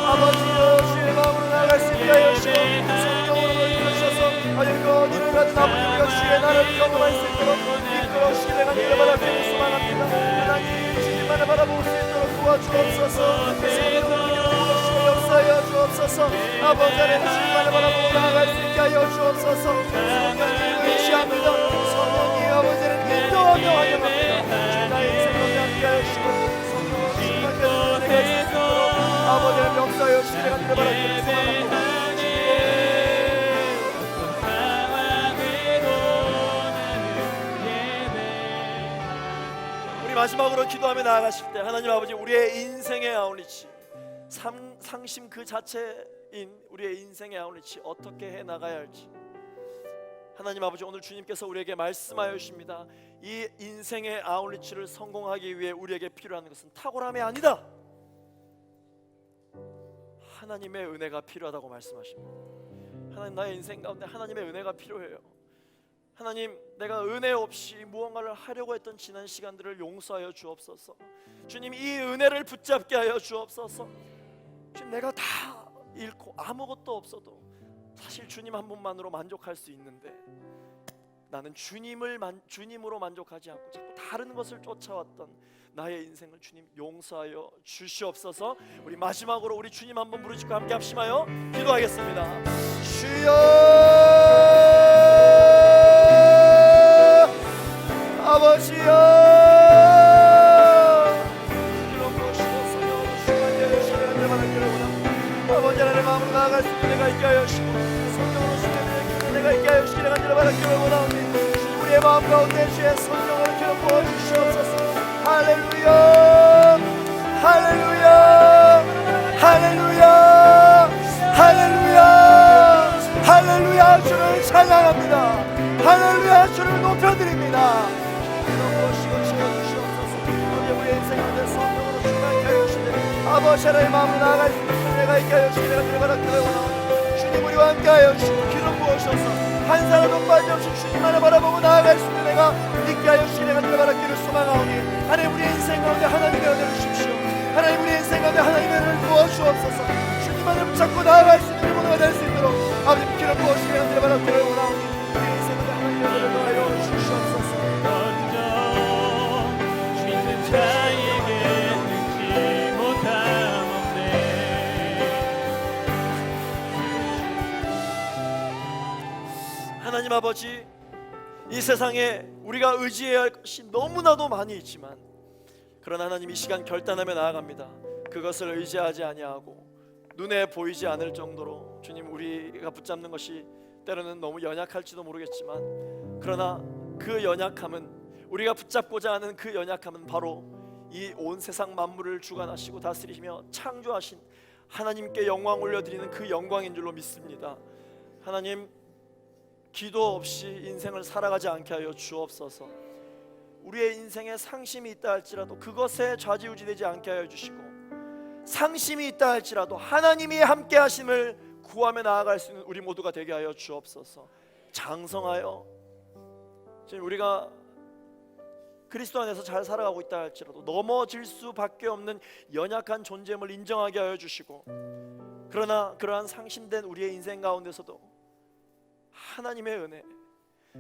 아버지여 주의 마음으로 나아갈 수 있게 하여 주시고 성령으로 이끌어주셔서 하나님과 어디를 가든 아버지가 주의 나라를 경험할 수 있도록 이끌어 주시기를 간절히 바라기를 소망합니다. 하나님 주님만을 바라볼 수 있도록 도와주옵소서. 성령으로 역사하여 주옵소서. 아버지 하나님 주님만을 바라보고 나아갈 수 있게 하여 주옵소서. 성령님을 의지합니다. 성령이 아버지를 인도하며 환영합니다. 주 나의 인생 가운데 함께하여 주시고 성령으로 주님께서 내가 있을 수 있도록 아버지를 역사하여 주시기를 간절히 바라기를 소망합니다. 우리 마지막으로 기도하며 나아가실 때 하나님 아버지, 우리의 인생의 아울리치, 상심 그 자체인 우리의 인생의 아울리치 어떻게 해 나가야 할지 하나님 아버지, 오늘 주님께서 우리에게 말씀하여 주십니다. 이 인생의 아울리치를 성공하기 위해 우리에게 필요한 것은 탁월함이 아니다. 하나님의 은혜가 필요하다고 말씀하십니다. 하나님, 나의 인생 가운데 하나님의 은혜가 필요해요. 하나님, 내가 은혜 없이 무언가를 하려고 했던 지난 시간들을 용서하여 주옵소서. 주님, 이 은혜를 붙잡게 하여 주옵소서. 주님, 내가 다 잃고 아무것도 없어도 사실 주님 한 분만으로 만족할 수 있는데 나는 주님으로 만족하지 않고 자꾸 다른 것을 쫓아왔던 나의 인생을 주님 용서하여 주시옵소서. 우리 마지막으로 우리 주님 한번 부르짖고 함께 합심하여 기도하겠습니다. 주여, 아버지여, 아버지 하나님의 마음으로 나아갈 수 있는 내가 있게 하여 주시고 성령으로 주님의 내가 있게 하여 주시기를 간절히 바라기를 원하오니 우리의 우리의 마음 가운데 주의 성령을 기름 부어 주시옵소서. 할렐루야, 할렐루야, 할렐루야, 할렐루야, 할렐루야. 주를 찬양합니다. 할렐루야. 주를 높여드립니다. 기름 부으시고 채워주시옵소서. 아버지, 우리의 인생 가운데 성령으로 충만케 하여 주시되 아버지 하나님의 마음으로 나아갈 수 있는 은혜가 있게 하여 주시되 내가 들어가라 기도하오나 주님 우리와 함께 하여 주시고 기름 부으셔서 한 사람도 빠짐없이 주님만을 바라보고 나아갈 수 있는 내가 있게 하여 주시니 내가 들어가기를 소망하오니 하나님 우리의 인생 가운데 하나님의 은혜를 주십시오. 하나님 우리의 인생 가운데 하나님의 은혜를 부어주옵소서. 주님만을 붙잡고 나아갈 수 있는 모두가 될 수 있도록 아버지 기름 부어주시니 내가 들어가기를 원하오니 우리의 인생 가운데 하나님의 은혜를 더하여 주시옵소서. 믿는 자에게 능치 못함 없네. 하나님 아버지, 이 세상에 우리가 의지해야 할 것이 너무나도 많이 있지만 그러나 하나님 이 시간 결단하며 나아갑니다. 그것을 의지하지 아니하고 눈에 보이지 않을 정도로 주님 우리가 붙잡는 것이 때로는 너무 연약할지도 모르겠지만 그러나 그 연약함은 우리가 붙잡고자 하는 그 연약함은 바로 이 온 세상 만물을 주관하시고 다스리시며 창조하신 하나님께 영광 올려드리는 그 영광인 줄로 믿습니다. 하나님 기도 없이 인생을 살아가지 않게 하여 주옵소서. 우리의 인생에 상심이 있다 할지라도 그것에 좌지우지되지 않게 하여 주시고 상심이 있다 할지라도 하나님이 함께 하심을 구하며 나아갈 수 있는 우리 모두가 되게 하여 주옵소서. 장성하여 지금 우리가 그리스도 안에서 잘 살아가고 있다 할지라도 넘어질 수밖에 없는 연약한 존재임을 인정하게 하여 주시고 그러나 그러한 상심된 우리의 인생 가운데서도 하나님의 은혜,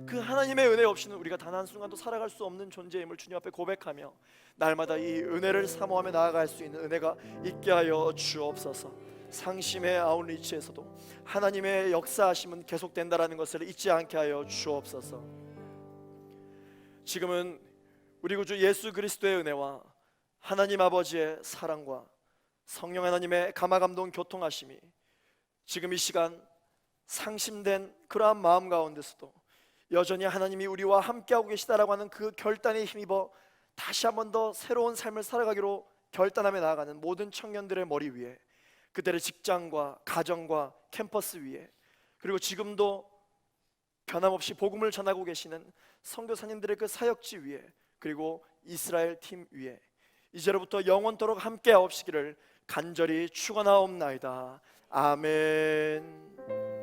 그 하나님의 은혜 없이는 우리가 단 한순간도 살아갈 수 없는 존재임을 주님 앞에 고백하며 날마다 이 은혜를 사모하며 나아갈 수 있는 은혜가 있게 하여 주옵소서. 상심의 아웃리치에서도 하나님의 역사하심은 계속된다라는 것을 잊지 않게 하여 주옵소서. 지금은 우리 구주 예수 그리스도의 은혜와 하나님 아버지의 사랑과 성령 하나님의 감화감동 교통하심이 지금 이 시간 상심된 그러한 마음 가운데서도 여전히 하나님이 우리와 함께하고 계시다라고 하는 그 결단에 힘입어 다시 한 번 더 새로운 삶을 살아가기로 결단하며 나아가는 모든 청년들의 머리 위에, 그들의 직장과 가정과 캠퍼스 위에, 그리고 지금도 변함없이 복음을 전하고 계시는 선교사님들의 그 사역지 위에, 그리고 이스라엘 팀 위에 이제로부터 영원토록 함께하옵시기를 간절히 축원하옵나이다. 아멘.